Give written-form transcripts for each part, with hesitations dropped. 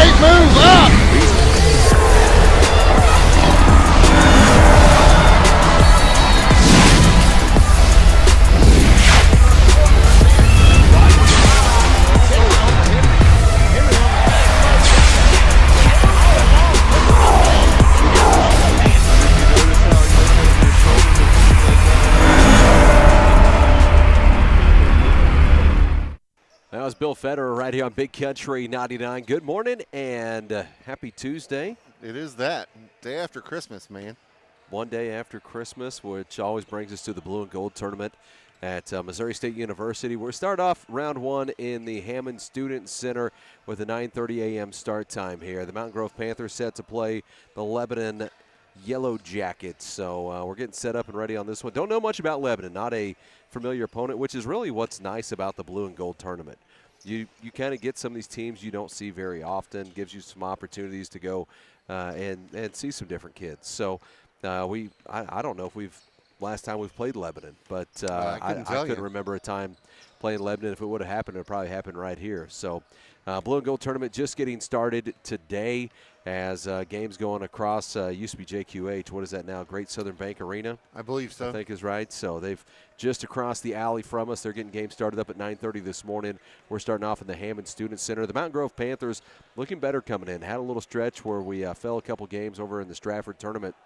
Great move up. That was Bill Federer right here on Big Country 99. Good morning and happy Tuesday. It is that. Day after Christmas, man. One day after Christmas, which always brings us to the Blue and Gold Tournament at Missouri State University. We'll start off round one in the Hammond Student Center with a 9:30 a.m. start time here. The Mountain Grove Panthers set to play the Lebanon Yellow Jackets. So we're getting set up and ready on this one. Don't know much about Lebanon, not a familiar opponent, which is really what's nice about the Blue and Gold Tournament. You kind of get some of these teams you don't see very often, gives you some opportunities to go and see some different kids. So I don't know if last time we've played Lebanon, but I couldn't remember a time playing Lebanon. If it would have happened, it would probably happen right here. So Blue and Gold Tournament just getting started today as games going across, used to be JQH. What is that now? Great Southern Bank Arena? I believe so. I think is right. So they've just across the alley from us. They're getting games started up at 9:30 this morning. We're starting off in the Hammond Student Center. The Mountain Grove Panthers looking better coming in. Had a little stretch where we fell a couple games over in the Stratford tournament.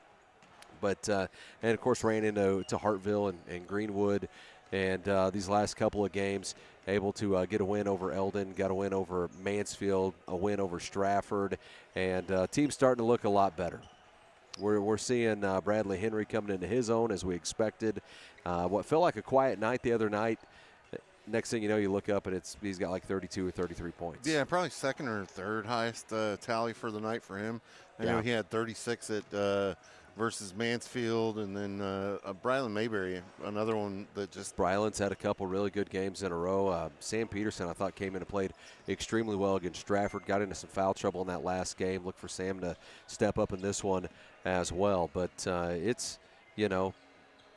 But and, of course, ran into Hartville and Greenwood. And these last couple of games, able to get a win over Eldon, got a win over Mansfield, a win over Stratford, and team's starting to look a lot better. We're seeing Bradley Henry coming into his own as we expected. What felt like a quiet night the other night, next thing you know, you look up and he's got like 32 or 33 points. Yeah, probably second or third highest tally for the night for him. I know he had 36 at versus Mansfield, and then Brylan Mayberry, another one that just. Brylan's had a couple really good games in a row. Sam Peterson, I thought, came in and played extremely well against Stratford. Got into some foul trouble in that last game. Look for Sam to step up in this one as well. But it's, you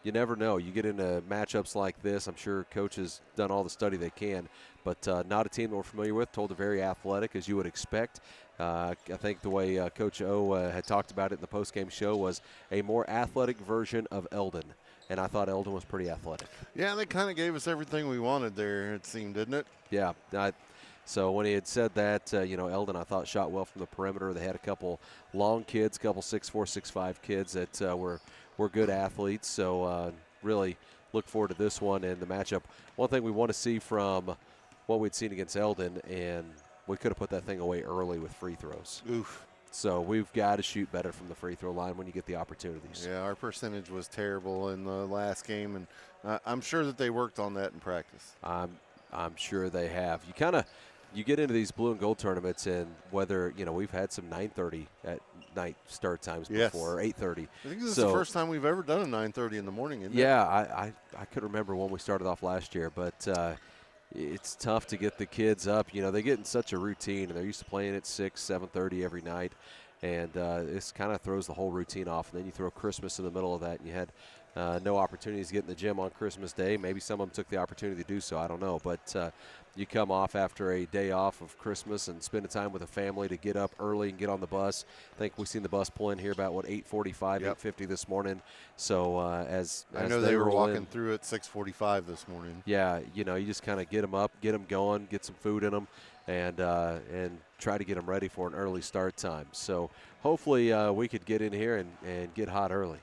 never know. You get into matchups like this. I'm sure Coach has done all the study they can, but not a team that we're familiar with. Told they're very athletic, as you would expect. I think the way Coach O had talked about it in the postgame show was a more athletic version of Eldon, and I thought Eldon was pretty athletic. Yeah, they kind of gave us everything we wanted there, it seemed, didn't it? Yeah. So when he had said that, Eldon, I thought, shot well from the perimeter. They had a couple long kids, a couple 6'4", 6'5" kids that were good athletes. So really look forward to this one and the matchup. One thing we want to see from what we'd seen against Eldon, and we could have put that thing away early with free throws. Oof. So we've got to shoot better from the free throw line when you get the opportunities. Yeah, our percentage was terrible in the last game, and I'm sure that they worked on that in practice. I'm sure they have. You get into these blue and gold tournaments, and whether we've had some 9:30 at night start times before, or 8:30. I think this is the first time we've ever done a 9:30 in the morning. Isn't it? I could remember when we started off last year, but it's tough to get the kids up. They get in such a routine, and they're used to playing at 6, 7:30 every night, and this kind of throws the whole routine off. And then you throw Christmas in the middle of that, and you had no opportunities to get in the gym on Christmas Day. Maybe some of them took the opportunity to do so. I don't know. But you come off after a day off of Christmas and spend time with a family to get up early and get on the bus. I think we've seen the bus pull in here about, 8:45, 8:50 this morning. So as I know they were walking through at 6:45 this morning. Yeah, you just kind of get them up, get them going, get some food in them, and try to get them ready for an early start time. So hopefully we could get in here and get hot early.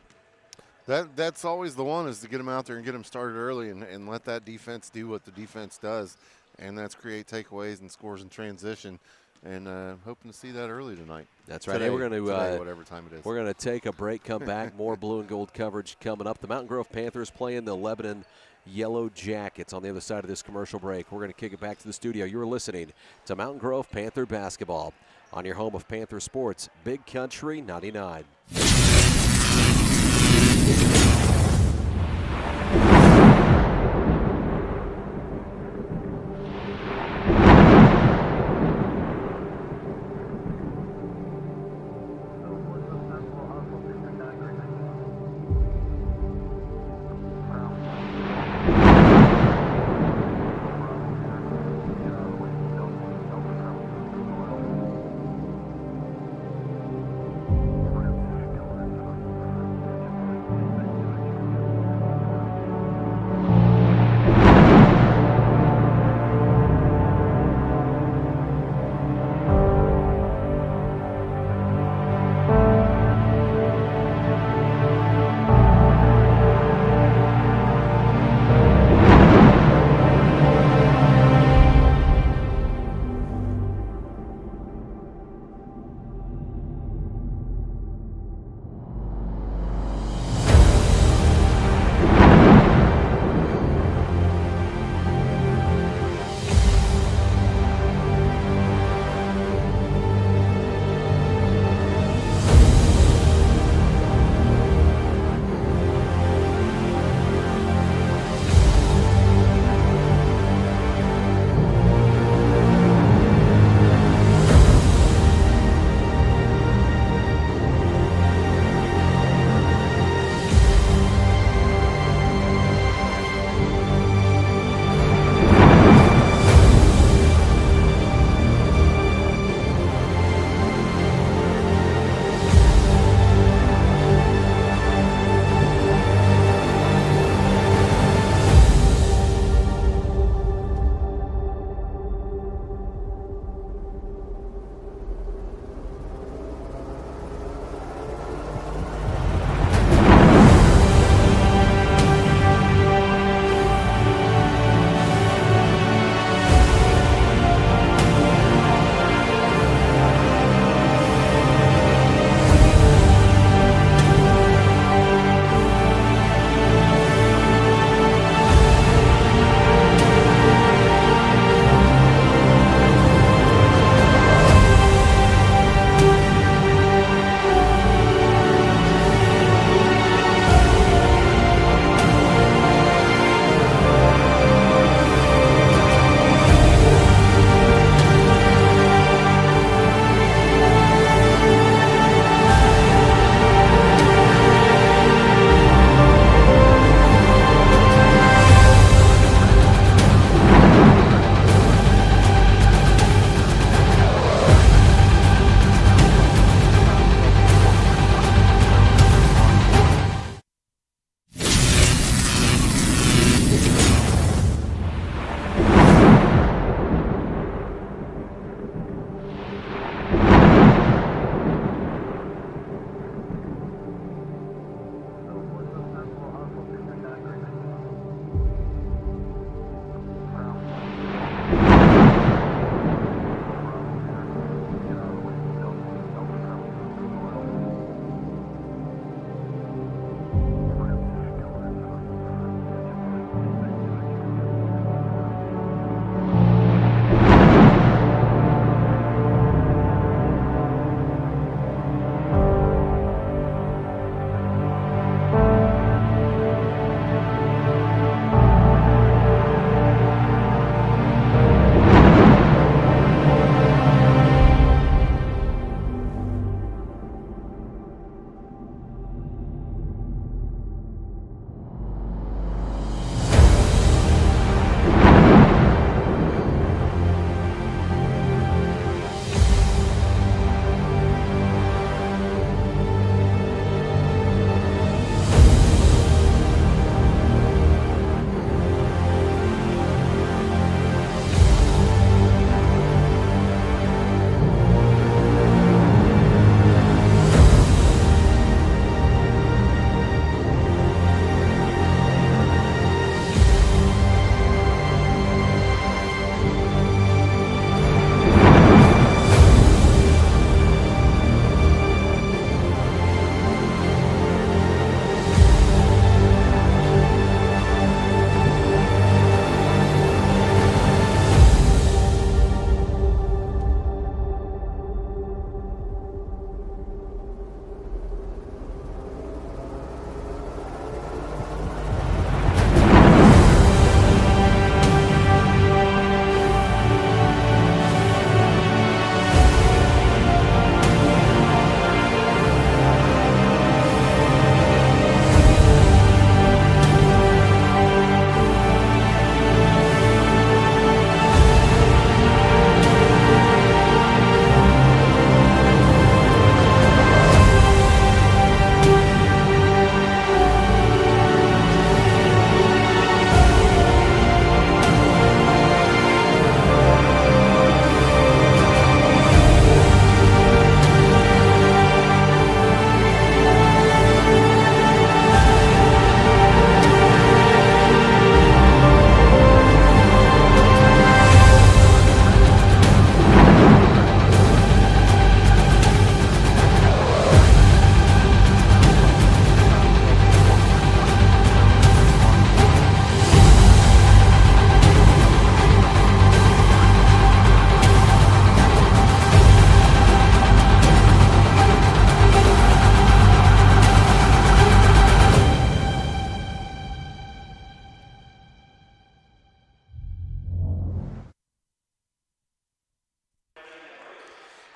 That's always the one, is to get them out there and get them started early and let that defense do what the defense does, and that's create takeaways and scores in transition. And hoping to see that early tonight. That's right. Today, hey, we're going to whatever time it is. We're going to take a break, come back. More blue and gold coverage coming up. The Mountain Grove Panthers playing the Lebanon Yellow Jackets on the other side of this commercial break. We're going to kick it back to the studio. You're listening to Mountain Grove Panther basketball on your home of Panther Sports, Big Country 99.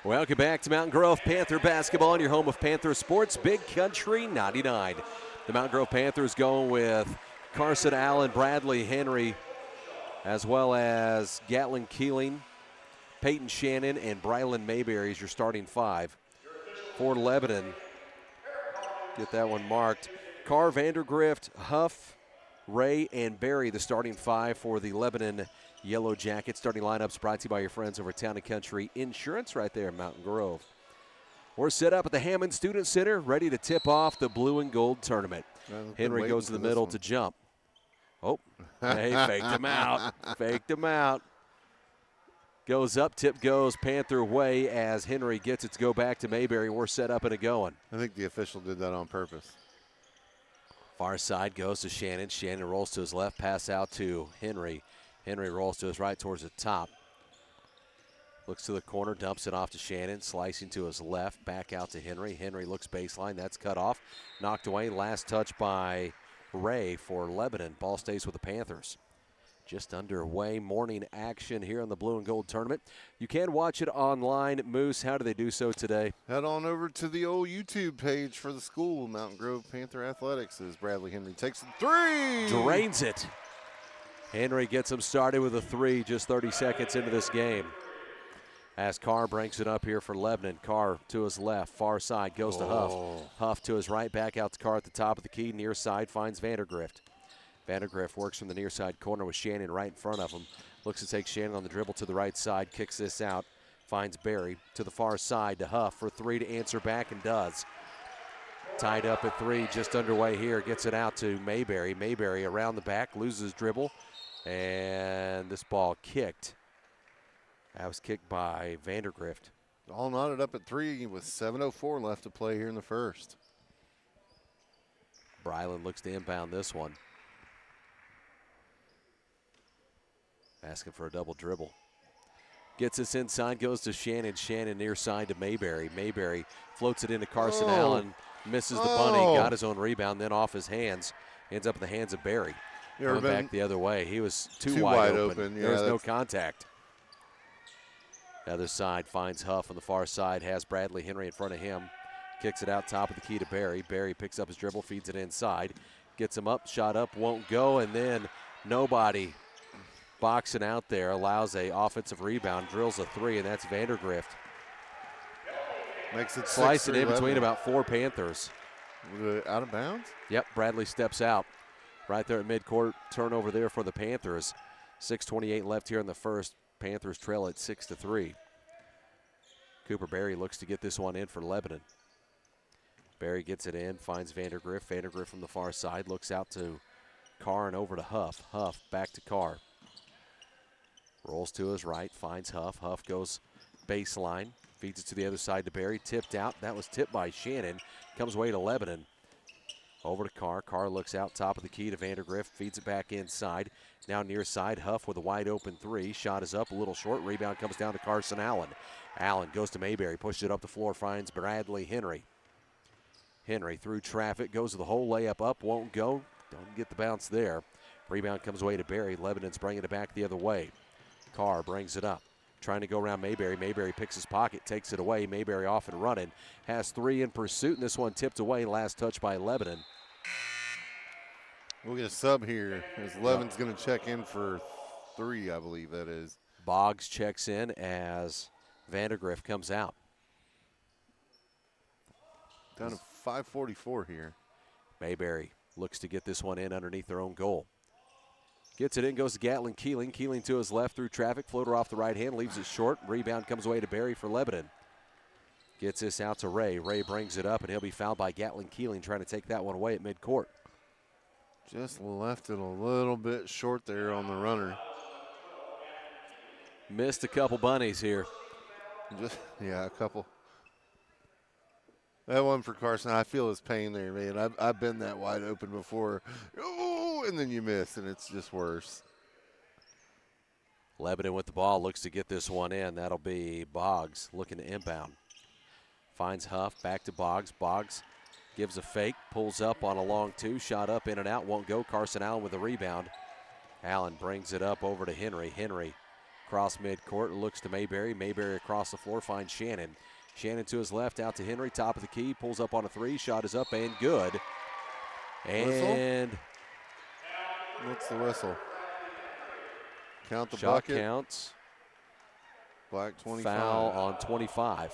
Welcome back to Mountain Grove Panther basketball on your home of Panther Sports, Big Country 99. The Mountain Grove Panthers going with Carson Allen, Bradley Henry, as well as Gatlin Keeling, Peyton Shannon, and Brylan Mayberry is your starting five. For Lebanon, get that one marked. Carr, Vandergrift, Huff, Ray, and Barry, the starting five for the Lebanon Yellow Jackets. Starting lineups brought to you by your friends over at Town & Country Insurance right there in Mountain Grove. We're set up at the Hammond Student Center, ready to tip off the blue and gold tournament. Henry goes to the middle to jump. Oh, hey, faked him out. Faked him out. Goes up, tip goes Panther way as Henry gets it to go back to Mayberry. We're set up and a going. I think the official did that on purpose. Far side goes to Shannon. Shannon rolls to his left, pass out to Henry. Henry rolls to his right towards the top. Looks to the corner, dumps it off to Shannon, slicing to his left, back out to Henry. Henry looks baseline, that's cut off. Knocked away, last touch by Ray for Lebanon. Ball stays with the Panthers. Just underway, morning action here in the blue and gold tournament. You can watch it online. Moose, how do they do so today? Head on over to the old YouTube page for the school, Mountain Grove Panther Athletics, as Bradley Henry takes the three. Drains it. Henry gets him started with a three just 30 seconds into this game. As Carr brings it up here for Lebanon. Carr to his left, far side, goes to Huff. Huff to his right, back out to Carr at the top of the key. Near side finds Vandergrift. Vandergrift works from the near side corner with Shannon right in front of him. Looks to take Shannon on the dribble to the right side, kicks this out, finds Barry to the far side to Huff for three to answer back and does. Tied up at three, just underway here, gets it out to Mayberry. Mayberry around the back, loses his dribble, and this ball kicked. That was kicked by Vandergrift. All knotted up at three with 7:04 left to play here in the first. Brylan looks to inbound this one. Asking for a double dribble. Gets this inside, goes to Shannon. Shannon near side to Mayberry. Mayberry floats it into Carson Allen. Misses the bunny, got his own rebound, then off his hands. Ends up in the hands of Barry. Coming back the other way. He was too wide open. Yeah, there was no contact. The other side finds Huff on the far side. Has Bradley Henry in front of him. Kicks it out top of the key to Barry. Barry picks up his dribble, feeds it inside. Gets him up, shot up, won't go, and then nobody boxing out there, allows a offensive rebound, drills a three, and that's Vandergrift. Makes it slicing in between about four Panthers. Out of bounds? Yep, Bradley steps out. Right there at midcourt, turnover there for the Panthers. 6:28 left here in the first. Panthers trail at 6-3. Cooper Barry looks to get this one in for Lebanon. Barry gets it in, finds Vandergrift. Vandergrift from the far side, looks out to Carr and over to Huff. Huff back to Carr. Rolls to his right, finds Huff. Huff goes baseline, feeds it to the other side to Barry. Tipped out. That was tipped by Shannon. Comes away to Lebanon. Over to Carr. Carr looks out top of the key to Vandergrift. Feeds it back inside. Now near side, Huff with a wide open three. Shot is up, a little short. Rebound comes down to Carson Allen. Allen goes to Mayberry. Pushes it up the floor. Finds Bradley Henry. Henry through traffic. Goes to the hole. Layup up. Won't go. Don't get the bounce there. Rebound comes away to Barry. Lebanon's bringing it back the other way. Carr brings it up. Trying to go around Mayberry. Mayberry picks his pocket, takes it away. Mayberry off and running. Has three in pursuit, and this one tipped away. Last touch by Lebanon. We'll get a sub here as Levin's going to check in for three, I believe that is. Boggs checks in as Vandergrift comes out. Down to 5:44 here. Mayberry looks to get this one in underneath their own goal. Gets it in, goes to Gatlin Keeling. Keeling to his left through traffic. Floater off the right hand, leaves it short. Rebound comes away to Barry for Lebanon. Gets this out to Ray. Ray brings it up, and he'll be fouled by Gatlin Keeling, trying to take that one away at midcourt. Just left it a little bit short there on the runner. Missed a couple bunnies here. Yeah, a couple. That one for Carson, I feel his pain there, man. I've been that wide open before. Oh, and then you miss, and it's just worse. Lebanon with the ball, looks to get this one in. That'll be Boggs looking to inbound. Finds Huff, back to Boggs. Boggs gives a fake, pulls up on a long two, shot up, in and out, won't go. Carson Allen with the rebound. Allen brings it up over to Henry. Henry Cross midcourt, looks to Mayberry. Mayberry across the floor finds Shannon. Shannon to his left, out to Henry, top of the key, pulls up on a three. Shot is up and good. And what's the whistle? Count the shot bucket. counts. Black 25. Foul on 25.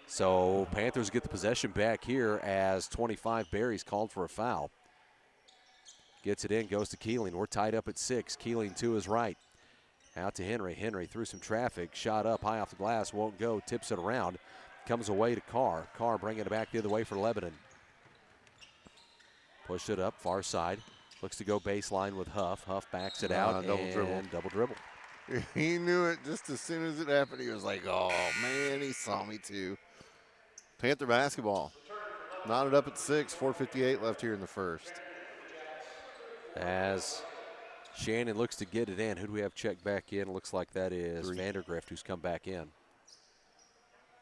So Panthers get the possession back here as 25 Barry's called for a foul. Gets it in, goes to Keeling. We're tied up at 6. Keeling to his right. Out to Henry. Henry through some traffic. Shot up high off the glass. Won't go. Tips it around. Comes away to Carr. Carr bringing it back the other way for Lebanon. Pushed it up, far side. Looks to go baseline with Huff. Huff backs it out and double dribble. He knew it just as soon as it happened. He was like, oh, man, he saw me too. Panther basketball. Knotted up at 6, 4:58 left here in the first. As Shannon looks to get it in. Who do we have checked back in? Looks like that is Vandergrift who's come back in.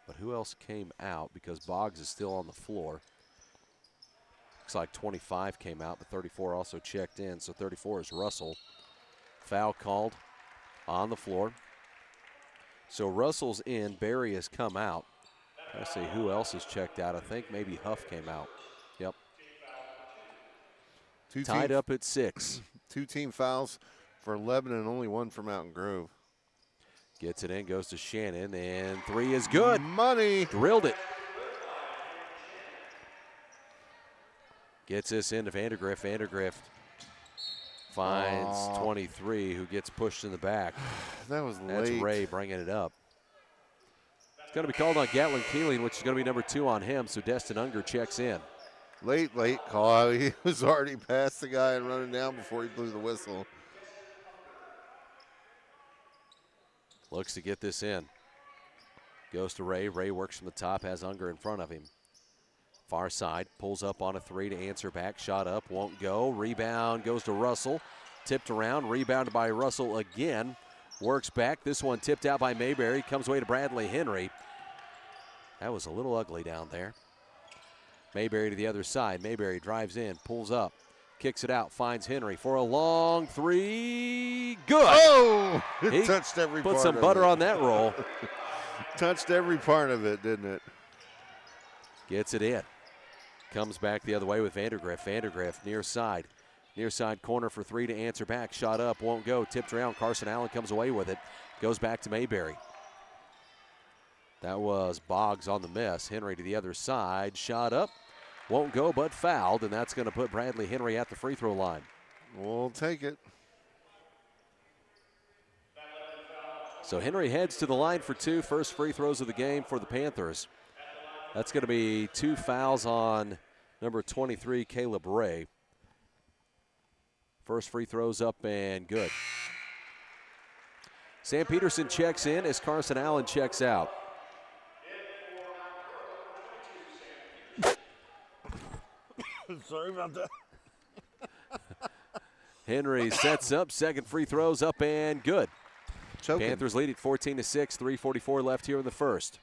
But who else came out? Because Boggs is still on the floor. Looks like 25 came out, but 34 also checked in. So 34 is Russell. Foul called on the floor. So Russell's in. Barry has come out. Let's see who else is checked out. I think maybe Huff came out. Yep. Tied up at 6. 2 team fouls for Lebanon, only 1 for Mountain Grove. Gets it in, goes to Shannon, and 3 is good. Money. Drilled it. Gets this into Vandergrift. Vandergrift finds 23, who gets pushed in the back. That was late. That's Ray bringing it up. It's going to be called on Gatlin Keeling, which is going to be number 2 on him, so Destin Unger checks in. Late call. He was already past the guy and running down before he blew the whistle. Looks to get this in. Goes to Ray. Ray works from the top, has Unger in front of him. Far side, pulls up on a 3 to answer back. Shot up, won't go. Rebound goes to Russell. Tipped around, rebounded by Russell again. Works back. This one tipped out by Mayberry. Comes away to Bradley Henry. That was a little ugly down there. Mayberry to the other side. Mayberry drives in, pulls up, kicks it out, finds Henry for a long 3. Good. Oh! It touched every part of it. Put some butter on that roll. Touched every part of it, didn't it? Gets it in. Comes back the other way with Vandergrift. Vandergrift near side. Near side corner for 3 to answer back. Shot up, won't go. Tipped around. Carson Allen comes away with it. Goes back to Mayberry. That was Boggs on the miss. Henry to the other side. Shot up. Won't go, but fouled, and that's going to put Bradley Henry at the free throw line. We'll take it. So Henry heads to the line for 2. First free throws of the game for the Panthers. That's going to be 2 fouls on number 23, Caleb Ray. First free throws up and good. Sam Peterson checks in as Carson Allen checks out. Sorry about that. Henry sets up, second free throws up and good. Choking. Panthers lead at 14-6, 3:44 left here in the first.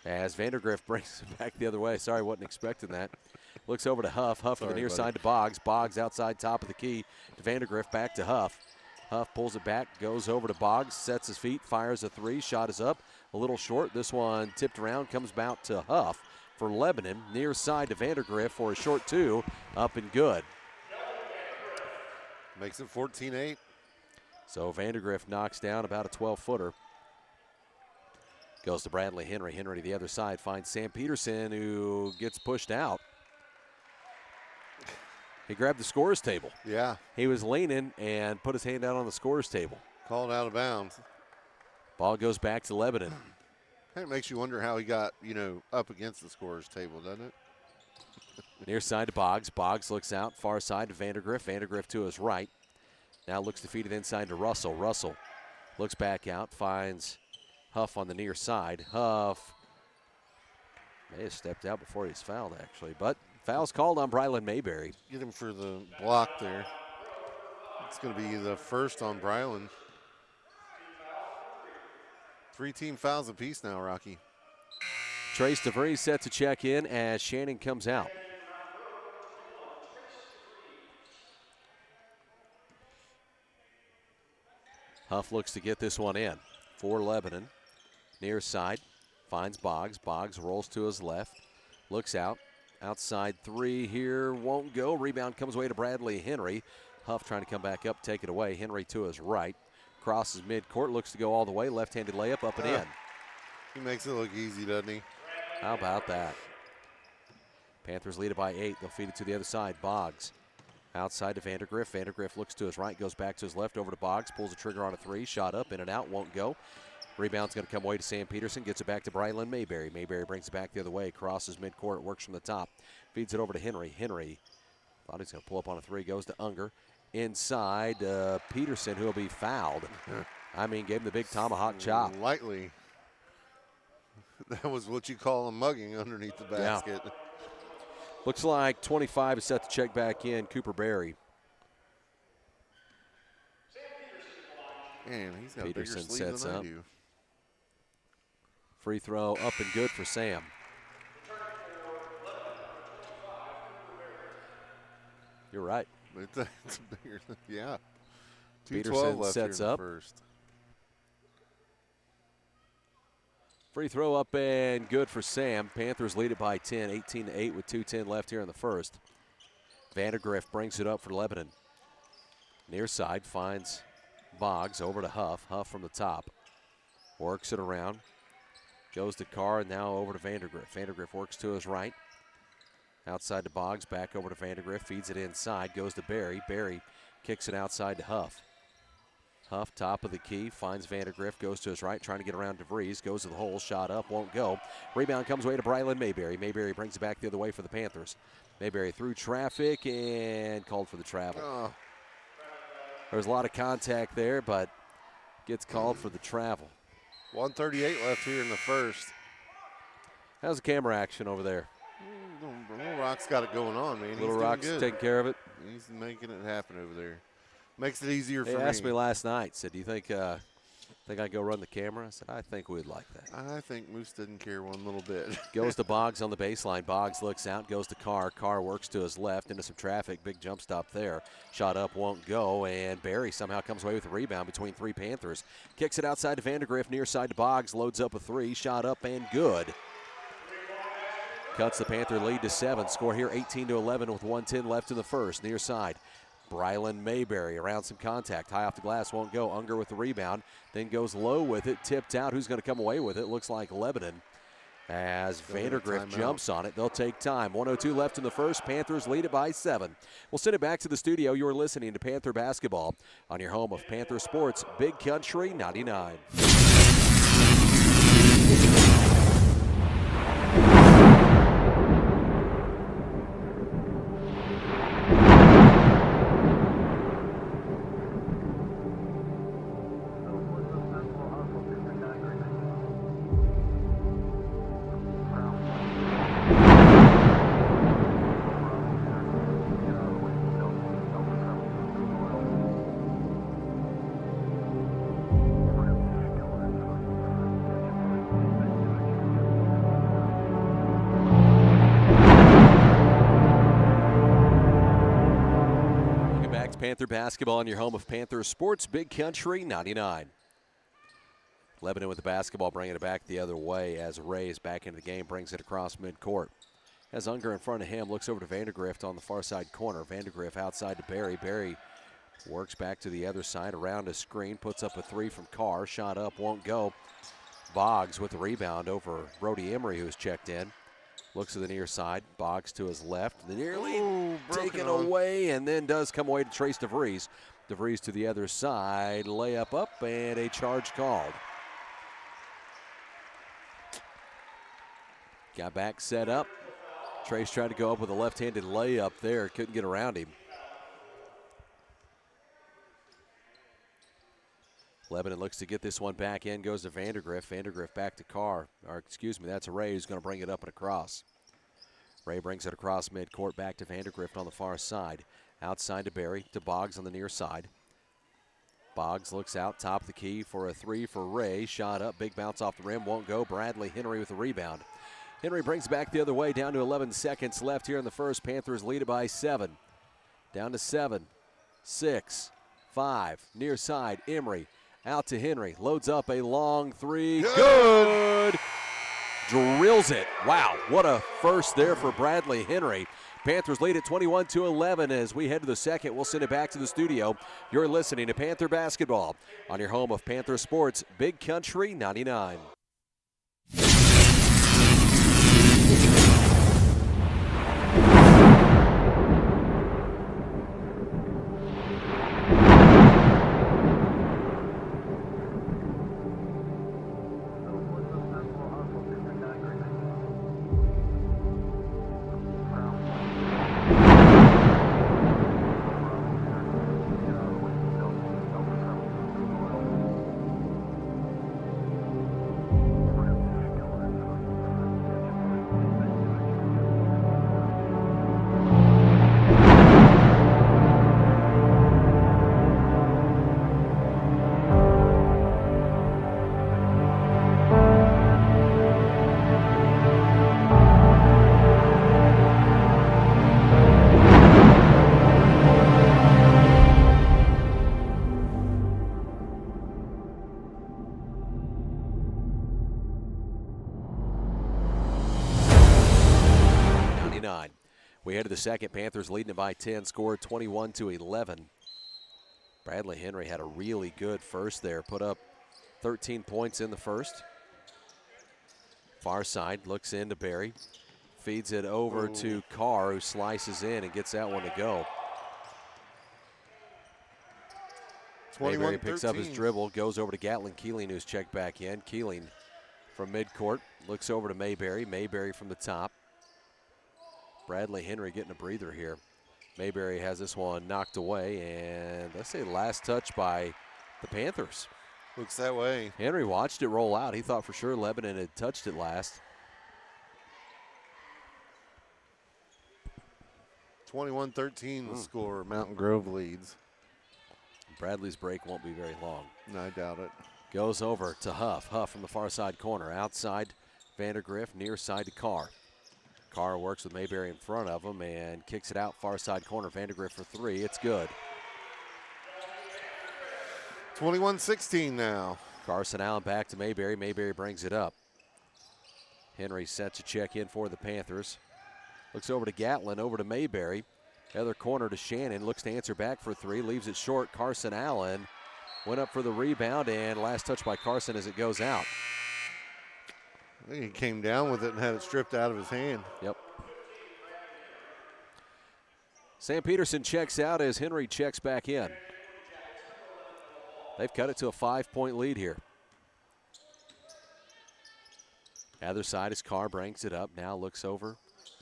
As Vandergrift brings it back the other way. Sorry, wasn't expecting that. Looks over to Huff. Huff to the near side to Boggs. Boggs outside top of the key to Vandergrift, back to Huff. Huff pulls it back, goes over to Boggs, sets his feet, fires a 3. Shot is up, a little short. This one tipped around, comes back to Huff for Lebanon. Near side to Vandergrift for a short 2, up and good. Makes it 14-8. So Vandergrift knocks down about a 12-footer. Goes to Bradley Henry. Henry to the other side finds Sam Peterson, who gets pushed out. He grabbed the scorer's table. Yeah. He was leaning and put his hand out on the scorer's table. Called out of bounds. Ball goes back to Lebanon. It makes you wonder how he got, up against the scorer's table, doesn't it? Near side to Boggs. Boggs looks out. Far side to Vandergrift. Vandergrift to his right. Now looks to feed it inside to Russell. Russell looks back out. Finds Huff on the near side. Huff may have stepped out before he was fouled, actually. But foul's called on Brylan Mayberry. Get him for the block there. It's going to be the first on Brylan. 3 team fouls apiece now, Rocky. Trace DeVries set to check in as Shannon comes out. Huff looks to get this one in for Lebanon. Near side, finds Boggs. Boggs rolls to his left, looks out. Outside three here, won't go. Rebound comes away to Bradley Henry. Huff trying to come back up, take it away. Henry to his right. Crosses midcourt, looks to go all the way. Left-handed layup up and in. He makes it look easy, doesn't he? How about that? Panthers lead it by 8. They'll feed it to the other side. Boggs outside to Vandergriff. Vandergriff looks to his right, goes back to his left, over to Boggs. Pulls the trigger on a three. Shot up, in and out, won't go. Rebound's going to come away to Sam Peterson. Gets it back to Brylan Mayberry. Mayberry brings it back the other way. Crosses midcourt. Works from the top. Feeds it over to Henry. Henry thought he's going to pull up on a three. Goes to Unger. Inside Peterson, who will be fouled. I mean, gave him the big tomahawk chop. Lightly. That was what you call a mugging underneath the basket. Yeah. Looks like 25 is set to check back in. Cooper Berry. Man, he's got Peterson a bigger sleeve sets than up. I do. Free throw up and good for Sam. You're right. It's bigger. Yeah. 2:12 Peterson left sets here in the up. first. Free throw up and good for Sam. Panthers lead it by 10, 18-8 with 2:10 left here in the first. Vandergriff brings it up for Lebanon. Near side finds Boggs over to Huff. Huff from the top. Works it around. Goes to Carr, and now over to Vandergriff. Vandergriff works to his right. Outside to Boggs, back over to Vandergriff. Feeds it inside, goes to Berry. Berry kicks it outside to Huff. Huff, top of the key, finds Vandergriff, goes to his right, trying to get around DeVries, goes to the hole, shot up, won't go. Rebound comes away to Brylan Mayberry. Mayberry brings it back the other way for the Panthers. Mayberry through traffic and called for the travel. Oh. There's a lot of contact there, but gets called for the travel. 1:38 left here in the first. How's the camera action over there? Little Rock's got it going on, man. Little He's Rock's doing good. taking care of it. He's making it happen over there. Makes it easier for He me. asked me last night, said, do you think I'd go run the camera? I said, I think we'd like that. I think Moose didn't care one little bit. Goes to Boggs on the baseline. Boggs looks out, goes to Carr. Carr works to his left into some traffic. Big jump stop there. Shot up, won't go, and Barry somehow comes away with a rebound between three Panthers. Kicks it outside to Vandergriff, near side to Boggs. Loads up a three. Shot up and good. Cuts the Panther lead to 7. Score here 18-11 with 1:10 left in the first. Near side. Brylan Mayberry around some contact. High off the glass, won't go. Unger with the rebound. Then goes low with it. Tipped out. Who's going to come away with it? Looks like Lebanon. As Vandergriff jumps on it, they'll take time. 1:02 left in the first. Panthers lead it by 7. We'll send it back to the studio. You're listening to Panther Basketball on your home of Panther Sports, Big Country 99. Panther basketball on your home of Panther Sports, Big Country 99. Lebanon with the basketball, bringing it back the other way as Ray is back into the game, brings it across midcourt. Has Unger in front of him, looks over to Vandergriff on the far side corner. Vandergriff outside to Barry. Barry works back to the other side around a screen, puts up a three from Carr. Shot up, won't go. Boggs with the rebound over Brody Emery, who's checked in. Looks to the near side. Boggs to his left. Nearly taken away, and then does come away to Trace DeVries. DeVries to the other side. Layup up, and a charge called. Got back set up. Trace tried to go up with a left-handed layup there. Couldn't get around him. Lebanon looks to get this one back in, goes to Vandergriff. Vandergriff back to Carr. Or excuse me, that's Ray who's going to bring it up and across. Ray brings it across midcourt back to Vandergriff on the far side. Outside to Barry, to Boggs on the near side. Boggs looks out, top of the key for a three for Ray. Shot up, big bounce off the rim, won't go. Bradley Henry with the rebound. Henry brings it back the other way, down to 11 seconds left here in the first. Panthers lead it by 7. Down to 7, 6, 5, near side, Emery. Out to Henry. Loads up a long three. Good. Drills it. Wow, what a first there for Bradley Henry. Panthers lead at 21-11 as we head to the second. We'll send it back to the studio. You're listening to Panther Basketball on your home of Panther Sports, Big Country 99. We head to the second. Panthers leading it by 10, scored 21-11. Bradley Henry had a really good first there, put up 13 points in the first. Far side, looks into Barry, feeds it over to Carr, who slices in and gets that one to go. Mayberry picks up his dribble, goes over to Gatlin Keeling, who's checked back in. Keeling from midcourt, looks over to Mayberry. Mayberry from the top. Bradley Henry getting a breather here. Mayberry has this one knocked away, and let's say last touch by the Panthers. Looks that way. Henry watched it roll out. He thought for sure Lebanon had touched it last. 21-13 the score. Mountain Grove leads. Bradley's break won't be very long. No, I doubt it. Goes over to Huff. Huff from the far side corner. Outside, Vandergriff. Near side to Carr. Carr works with Mayberry in front of him and kicks it out far side corner. Vandergriff for three. It's good. 21-16 now. Carson Allen back to Mayberry. Mayberry brings it up. Henry sets a check in for the Panthers. Looks over to Gatlin, over to Mayberry. Other corner to Shannon. Looks to answer back for three. Leaves it short. Carson Allen went up for the rebound, and last touch by Carson as it goes out. I think he came down with it and had it stripped out of his hand. Yep. Sam Peterson checks out as Henry checks back in. They've cut it to a 5-point lead here. Other side as Carr brings it up. Now looks over.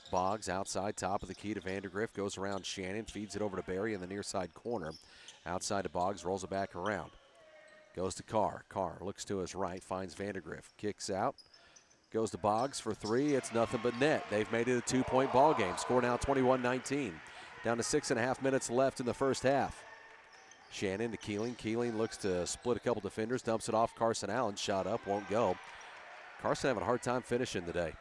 Boggs outside, top of the key to Vandergriff. Goes around Shannon, feeds it over to Barry in the near side corner. Outside to Boggs, rolls it back around. Goes to Carr. Carr looks to his right, finds Vandergriff. Kicks out. Goes to Boggs for three. It's nothing but net. They've made it a 2-point ball game. Score now 21-19. Down to 6.5 minutes left in the first half. Shannon to Keeling. Keeling looks to split a couple defenders. Dumps it off Carson Allen. Shot up. Won't go. Carson having a hard time finishing today.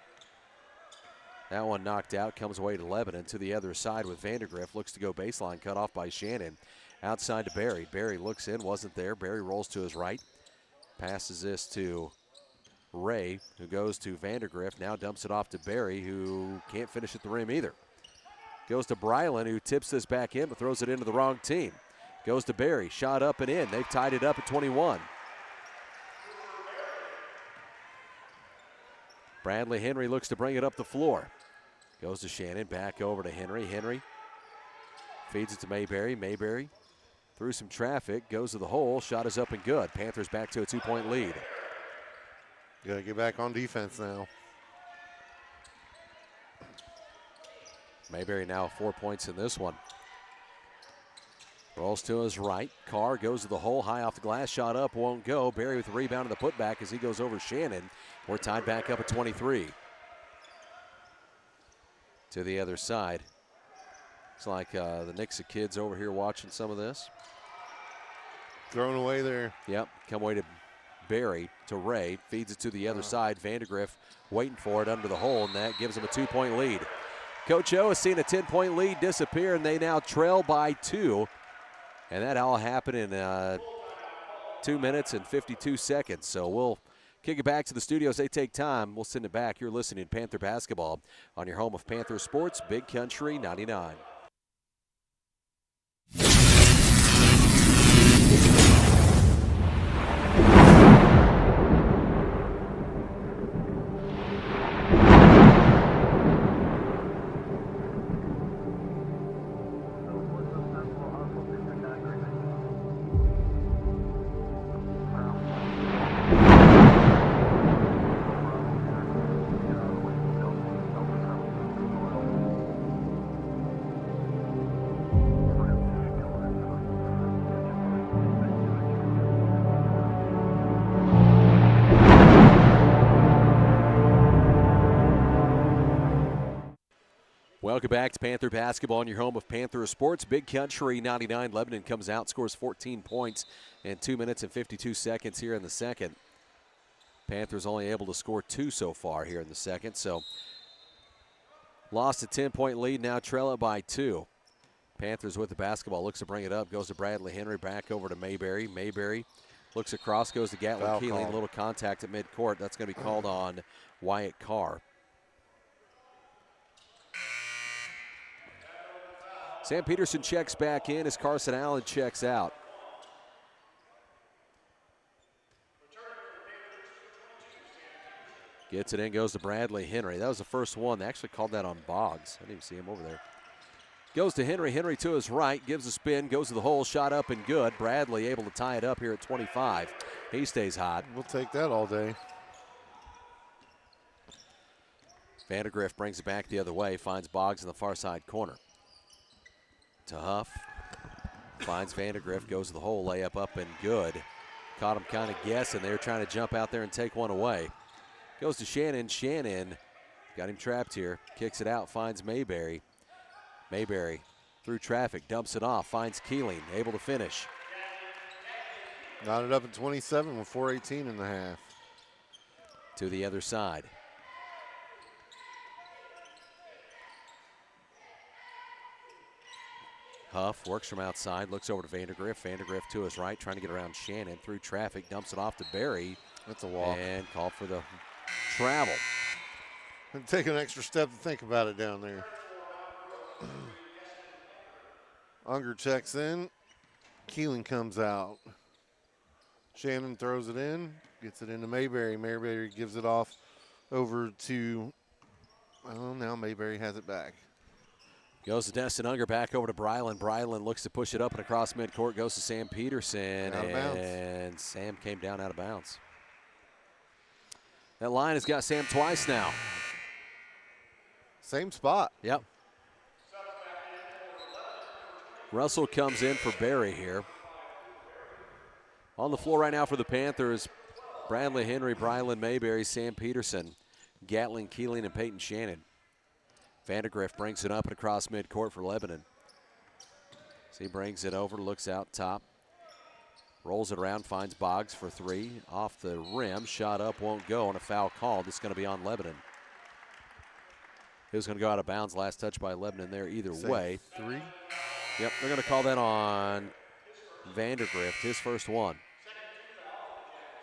That one knocked out. Comes away to Lebanon. To the other side with Vandergriff. Looks to go baseline. Cut off by Shannon. Outside to Barry. Barry looks in. Wasn't there. Barry rolls to his right. Passes this to Ray, who goes to Vandergriff, now dumps it off to Barry, who can't finish at the rim either. Goes to Brylan, who tips this back in, but throws it into the wrong team. Goes to Barry, shot up and in. They've tied it up at 21. Bradley Henry looks to bring it up the floor. Goes to Shannon, back over to Henry. Henry feeds it to Mayberry. Mayberry through some traffic, goes to the hole. Shot is up and good. Panthers back to a 2-point lead. Got to get back on defense now. Mayberry now 4 points in this one. Rolls to his right. Carr goes to the hole, high off the glass, shot up, won't go. Barry with the rebound and the putback as he goes over Shannon. We're tied back up at 23. To the other side. Looks like the Nixa kids over here watching some of this. Thrown away there. Yep, come away to Barry, to Ray, feeds it to the other side. Vandergriff waiting for it under the hole, and that gives him a 2-point lead. Coach O has seen a 10-point lead disappear, and they now trail by 2. And that all happened in 2 minutes and 52 seconds. So we'll kick it back to the studios. They take time. We'll send it back. You're listening to Panther Basketball on your home of Panther Sports, Big Country 99. Welcome back to Panther Basketball on your home of Panther Sports. Big Country 99. Lebanon comes out, scores 14 points in 2 minutes and 52 seconds here in the second. Panthers only able to score 2 so far here in the second. So lost a 10-point lead, now trail it by 2. Panthers with the basketball, looks to bring it up, goes to Bradley Henry, back over to Mayberry. Mayberry looks across, goes to Gatlin Keeling. A little contact at midcourt. That's going to be called on Wyatt Carr. Sam Peterson checks back in as Carson Allen checks out. Gets it in, goes to Bradley Henry. That was the first one. They actually called that on Boggs. I didn't even see him over there. Goes to Henry. Henry to his right, gives a spin, goes to the hole, shot up and good. Bradley able to tie it up here at 25. He stays hot. We'll take that all day. Vandergrift brings it back the other way, finds Boggs in the far side corner. To Huff, finds Vandergrift, goes to the hole, layup up and good. Caught him kind of guessing. They were trying to jump out there and take one away. Goes to Shannon. Shannon got him trapped here. Kicks it out, finds Mayberry. Mayberry through traffic, dumps it off, finds Keeling, able to finish. Knotted up at 27 with 4:18 in the half. To the other side. Huff works from outside, looks over to Vandergrift. Vandergrift to his right, trying to get around Shannon through traffic, dumps it off to Barry. That's a walk. And called for the travel. Take an extra step to think about it down there. Unger checks in. Keeling comes out. Shannon throws it in, gets it into Mayberry. Mayberry gives it off over to, well, now Mayberry has it back. Goes to Destin Unger, back over to Brylan. Brylan looks to push it up and across midcourt. Goes to Sam Peterson, and Sam came down out of bounds. That line has got Sam twice now. Same spot. Yep. Russell comes in for Barry here. On the floor right now for the Panthers, Bradley Henry, Brylan Mayberry, Sam Peterson, Gatlin Keeling, and Peyton Shannon. Vandergrift brings it up and across midcourt for Lebanon. So he brings it over, looks out top, rolls it around, finds Boggs for 3. Off the rim, shot up, won't go, and a foul called. This is going to be on Lebanon. It was going to go out of bounds. Last touch by Lebanon there either way. 3? Yep, they're going to call that on Vandergrift, his first one.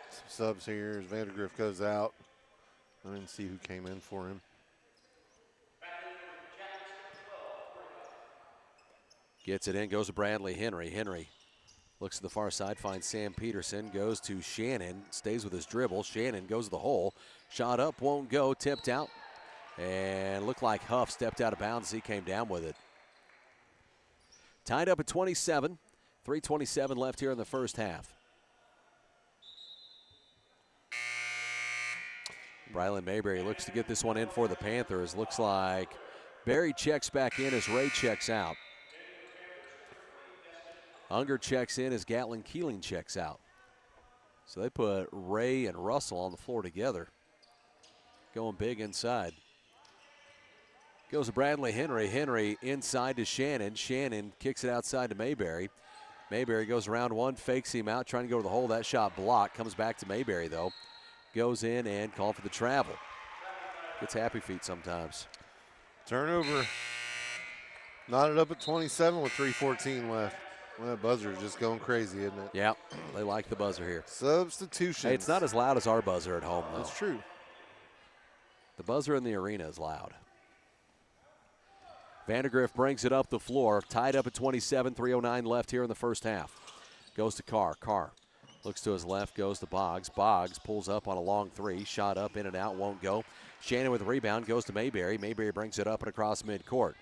Some subs here as Vandergrift goes out. I didn't see who came in for him. Gets it in, goes to Bradley Henry. Henry looks to the far side, finds Sam Peterson, goes to Shannon, stays with his dribble. Shannon goes to the hole. Shot up, won't go, tipped out. And looked like Huff stepped out of bounds as he came down with it. Tied up at 27. 3:27 left here in the first half. Brylan Mayberry looks to get this one in for the Panthers. Looks like Barry checks back in as Ray checks out. Unger checks in as Gatlin Keeling checks out. So they put Ray and Russell on the floor together. Going big inside. Goes to Bradley Henry. Henry inside to Shannon. Shannon kicks it outside to Mayberry. Mayberry goes around one, fakes him out, trying to go to the hole. That shot blocked. Comes back to Mayberry, though. Goes in and called for the travel. Gets happy feet sometimes. Turnover. Knotted up at 27 with 3:14 left. Well, that buzzer is just going crazy, isn't it? Yeah, they like the buzzer here. Substitutions. Hey, it's not as loud as our buzzer at home, though. That's true. The buzzer in the arena is loud. Vandergrift brings it up the floor, tied up at 27, 3:09 left here in the first half. Goes to Carr. Carr looks to his left, goes to Boggs. Boggs pulls up on a long three, shot up, in and out, won't go. Shannon with the rebound, goes to Mayberry. Mayberry brings it up and across midcourt.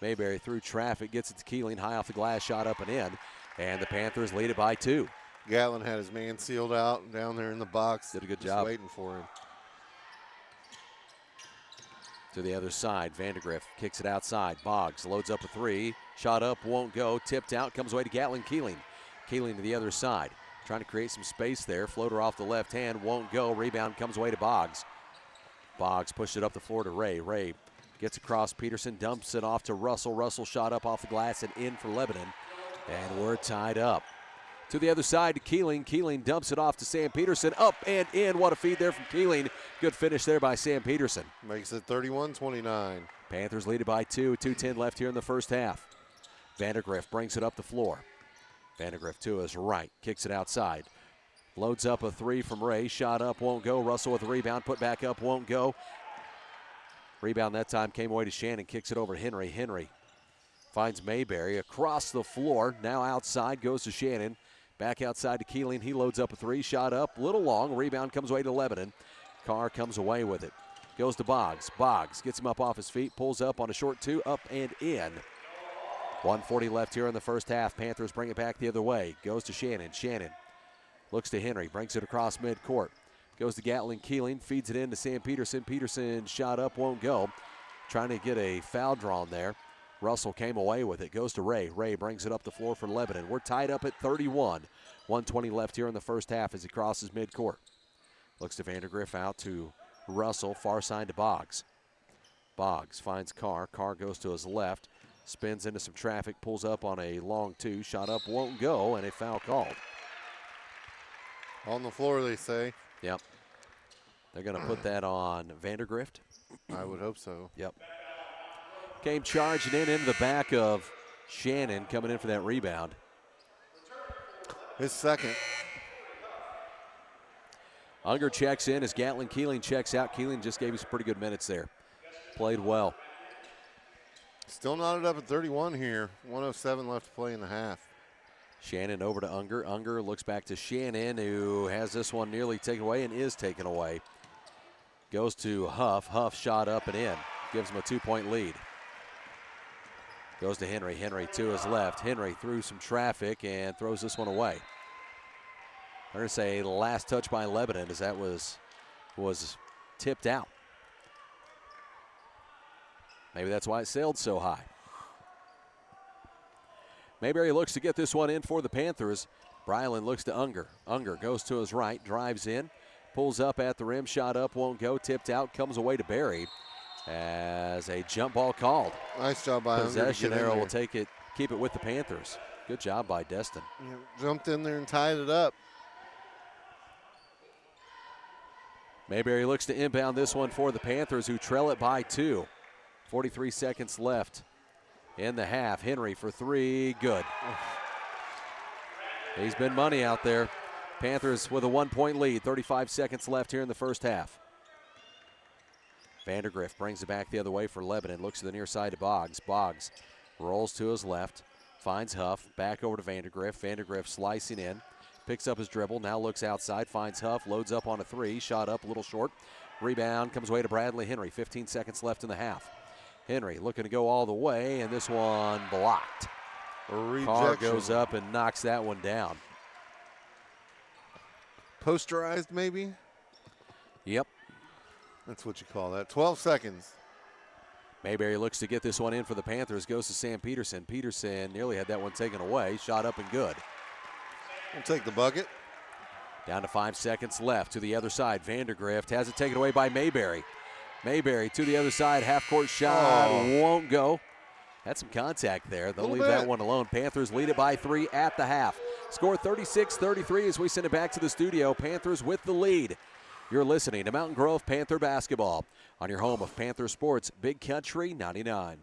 Mayberry through traffic, gets it to Keeling, high off the glass, shot up and in. And the Panthers lead it by 2. Gatlin had his man sealed out down there in the box. Did a good just job. waiting for him. To the other side, Vandergrift kicks it outside. Boggs loads up a three. Shot up, won't go. Tipped out, comes away to Gatlin Keeling. Keeling to the other side. Trying to create some space there. Floater off the left hand, won't go. Rebound comes away to Boggs. Boggs pushed it up the floor to Ray. Ray gets across Peterson, dumps it off to Russell. Russell shot up off the glass and in for Lebanon. And we're tied up. To the other side to Keeling. Keeling dumps it off to Sam Peterson. Up and in. What a feed there from Keeling. Good finish there by Sam Peterson. Makes it 31-29. Panthers lead it by 2. 2:10 left here in the first half. Vandergrift brings it up the floor. Vandergrift to his right. Kicks it outside. Loads up a three from Ray. Shot up, won't go. Russell with the rebound. Put back up, won't go. Rebound that time came away to Shannon. Kicks it over to Henry. Henry finds Mayberry across the floor. Now outside, goes to Shannon. Back outside to Keeling. He loads up a three. Shot up, little long. Rebound comes away to Lebanon. Carr comes away with it. Goes to Boggs. Boggs gets him up off his feet. Pulls up on a short two. Up and in. 1:40 left here in the first half. Panthers bring it back the other way. Goes to Shannon. Shannon looks to Henry. Brings it across midcourt. Goes to Gatlin Keeling. Feeds it in to Sam Peterson. Peterson shot up. Won't go. Trying to get a foul drawn there. Russell came away with it. Goes to Ray. Ray brings it up the floor for Lebanon. We're tied up at 31. 1:20 left here in the first half as he crosses midcourt. Looks to Vandergrift, out to Russell. Far side to Boggs. Boggs finds Carr. Carr goes to his left. Spins into some traffic. Pulls up on a long two. Shot up, won't go, and a foul called. On the floor, they say. Yep. They're going to put that on Vandergrift. I would hope so. Yep. Came charging in into the back of Shannon, coming in for that rebound. His second. Unger checks in as Gatlin Keeling checks out. Keeling just gave you some pretty good minutes there. Played well. Still knotted up at 31 here. 1:07 left to play in the half. Shannon over to Unger. Unger looks back to Shannon, who has this one nearly taken away and is taken away. Goes to Huff. Huff shot up and in. Gives him a 2-point lead. Goes to Henry. Henry to his left. Henry through some traffic and throws this one away. I'm going to say last touch by Lebanon as that was tipped out. Maybe that's why it sailed so high. Mayberry looks to get this one in for the Panthers. Bryland looks to Unger. Unger goes to his right, drives in, pulls up at the rim, shot up, won't go, tipped out, comes away to Berry as a jump ball called. Nice job by Unger. Possession arrow will take it, keep it with the Panthers. Good job by Destin. Yeah, jumped in there and tied it up. Mayberry looks to inbound this one for the Panthers, who trail it by 2. 43 seconds left in the half. Henry for three, good. He's been money out there. Panthers with a 1-point lead, 35 seconds left here in the first half. Vandergrift brings it back the other way for Lebanon. Looks to the near side to Boggs. Boggs rolls to his left, finds Huff, back over to Vandergrift. Vandergrift slicing in, picks up his dribble, now looks outside, finds Huff, loads up on a three, shot up a little short. Rebound comes away to Bradley Henry. 15 seconds left in the half. Henry looking to go all the way, and this one blocked. Carr goes up and knocks that one down. Posterized, maybe? Yep. That's what you call that. 12 seconds. Mayberry looks to get this one in for the Panthers. Goes to Sam Peterson. Peterson nearly had that one taken away. Shot up and good. We'll take the bucket. Down to 5 seconds left. To the other side, Vandergrift has it taken away by Mayberry. Mayberry to the other side, half-court shot, won't go. Had some contact there. They'll leave that one alone. Panthers lead it by 3 at the half. Score 36-33 as we send it back to the studio. Panthers with the lead. You're listening to Mountain Grove Panther Basketball on your home of Panther Sports, Big Country 99.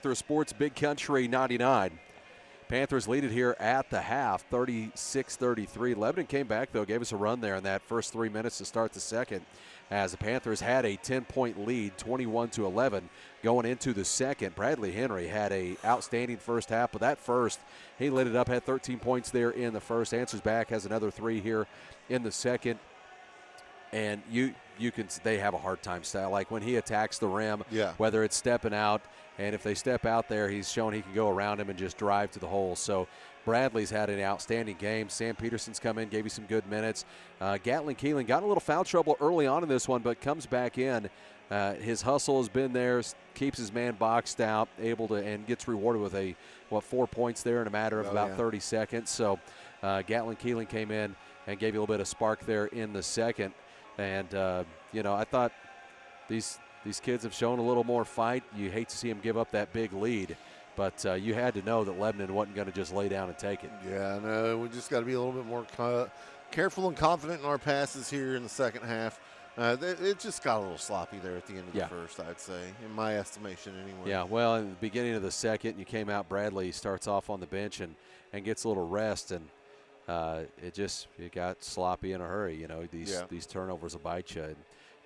Panther Sports Big Country 99. Panthers lead it here at the half, 36-33. Lebanon came back, though, gave us a run there in that first 3 minutes to start the second, as the Panthers had a 10-point lead, 21-11, going into the second. Bradley Henry had a outstanding first half, but that first, he lit it up, had 13 points there in the first. Answers back, has another 3 here in the second. And they have a hard time style. Like when he attacks the rim, whether it's stepping out, and if they step out there, he's shown he can go around him and just drive to the hole. So Bradley's had an outstanding game. Sam Peterson's come in, gave you some good minutes. Gatlin Keelan got in a little foul trouble early on in this one, but comes back in. His hustle has been there, keeps his man boxed out, and gets rewarded with 4 points there in a matter of about 30 seconds. So Gatlin Keelan came in and gave you a little bit of spark there in the second. And, I thought these kids have shown a little more fight. You hate to see them give up that big lead, but you had to know that Lebanon wasn't going to just lay down and take it. Yeah, no, we just got to be a little bit more careful and confident in our passes here in the second half. It just got a little sloppy there at the end of the first, I'd say, in my estimation anyway. Yeah, well, in the beginning of the second, you came out, Bradley starts off on the bench and gets a little rest, and it got sloppy in a hurry. These turnovers will bite you,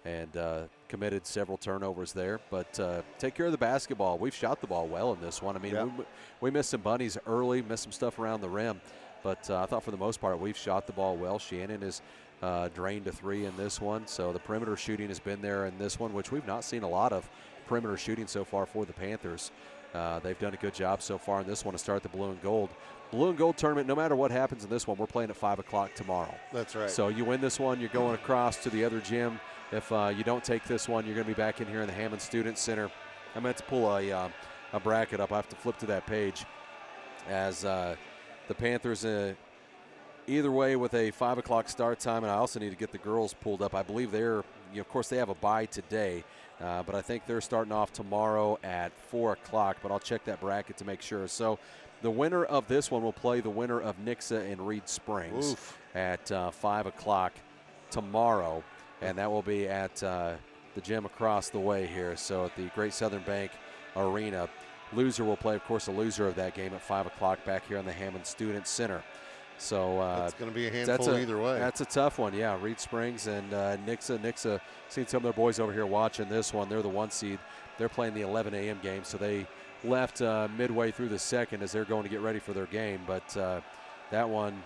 and committed several turnovers there. But take care of the basketball. We've shot the ball well in this one. I mean, we missed some bunnies early, missed some stuff around the rim, but I thought for the most part we've shot the ball well. Shannon has drained a 3 in this one, so the perimeter shooting has been there in this one, which we've not seen a lot of perimeter shooting so far for the Panthers. They've done a good job so far in this one to start the blue and gold. Blue and gold tournament, no matter what happens in this one, we're playing at 5 o'clock tomorrow. That's right. So you win this one, you're going across to the other gym. If you don't take this one, you're going to be back in here in the Hammond Student Center. I meant to pull a bracket up. I have to flip to that page, as the Panthers either way with a 5 o'clock start time, and I also need to get the girls pulled up. I believe of course they have a bye today, but I think they're starting off tomorrow at 4 o'clock, but I'll check that bracket to make sure. So the winner of this one will play the winner of Nixa and Reed Springs at 5 o'clock tomorrow, and that will be at the gym across the way here, so at the Great Southern Bank Arena. Loser will play, of course, the loser of that game at 5 o'clock back here in the Hammond Student Center. So it's going to be a handful either way. That's a tough one, yeah. Reed Springs and Nixa. Nixa, seen some of their boys over here watching this one. They're the 1 seed. They're playing the 11 a.m. game, so they left midway through the second as they're going to get ready for their game. But that one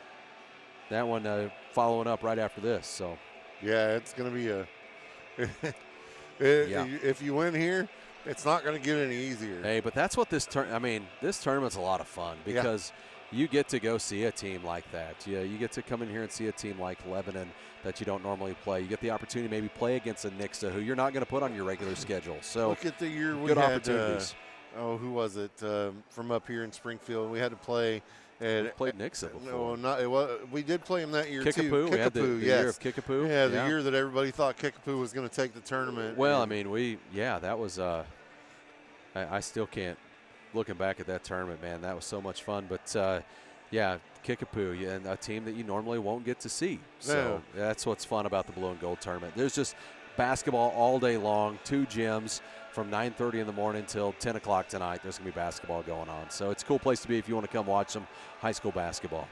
following up right after this. So yeah, it's going to be if you win here, it's not going to get any easier. Hey, but that's what this tournament's a lot of fun, because you get to go see a team like that. Yeah, you get to come in here and see a team like Lebanon that you don't normally play. You get the opportunity to maybe play against a Nixa who you're not going to put on your regular schedule. So look at the year we good had. Opportunities. Who was it from up here in Springfield? We had to play. We've played Nixa before. No, we did play him that year Kickapoo. too. We had the year of Kickapoo. Yeah, the year that everybody thought Kickapoo was going to take the tournament. Well, I mean, that was. I still can't. Looking back at that tournament, man, that was so much fun. But Kickapoo, and a team that you normally won't get to see. So that's what's fun about the Blue and Gold tournament. There's just basketball all day long, 2 gyms from 9:30 in the morning till 10 o'clock tonight. There's going to be basketball going on. So it's a cool place to be if you want to come watch some high school basketball.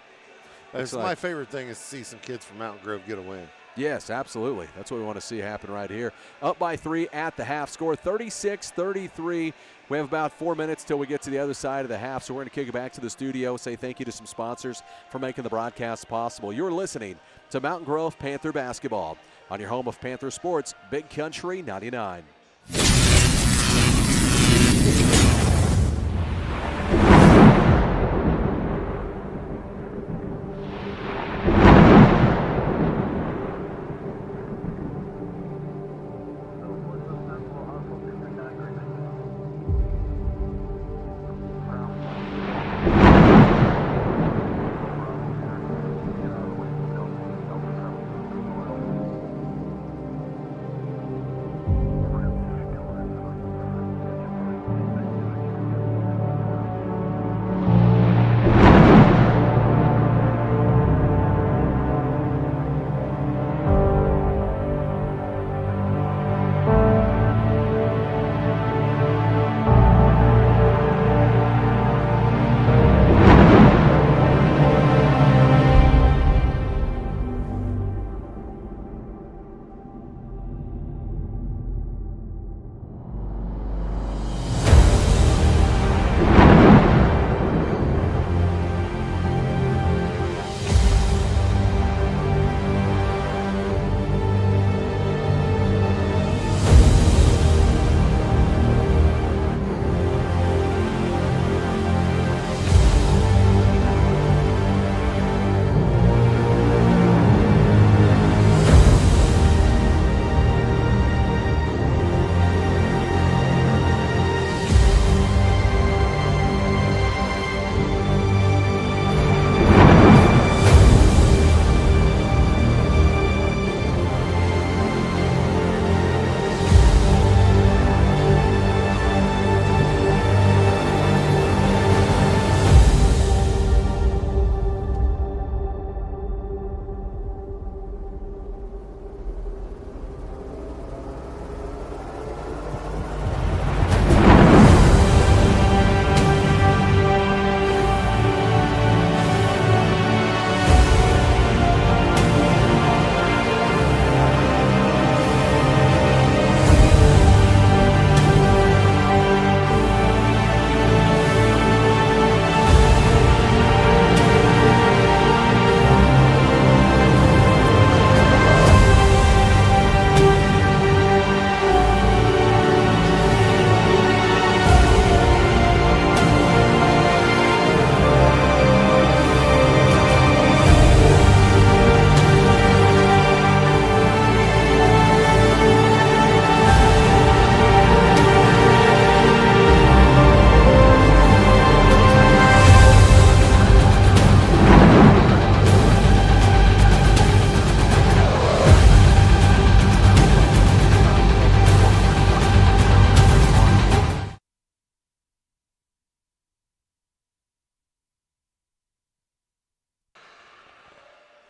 My favorite thing is to see some kids from Mountain Grove get a win. Yes, absolutely. That's what we want to see happen right here. Up by 3 at the half, score 36-33. We have about 4 minutes till we get to the other side of the half, so we're going to kick it back to the studio, say thank you to some sponsors for making the broadcast possible. You're listening to Mountain Grove Panther Basketball on your home of Panther Sports, Big Country 99.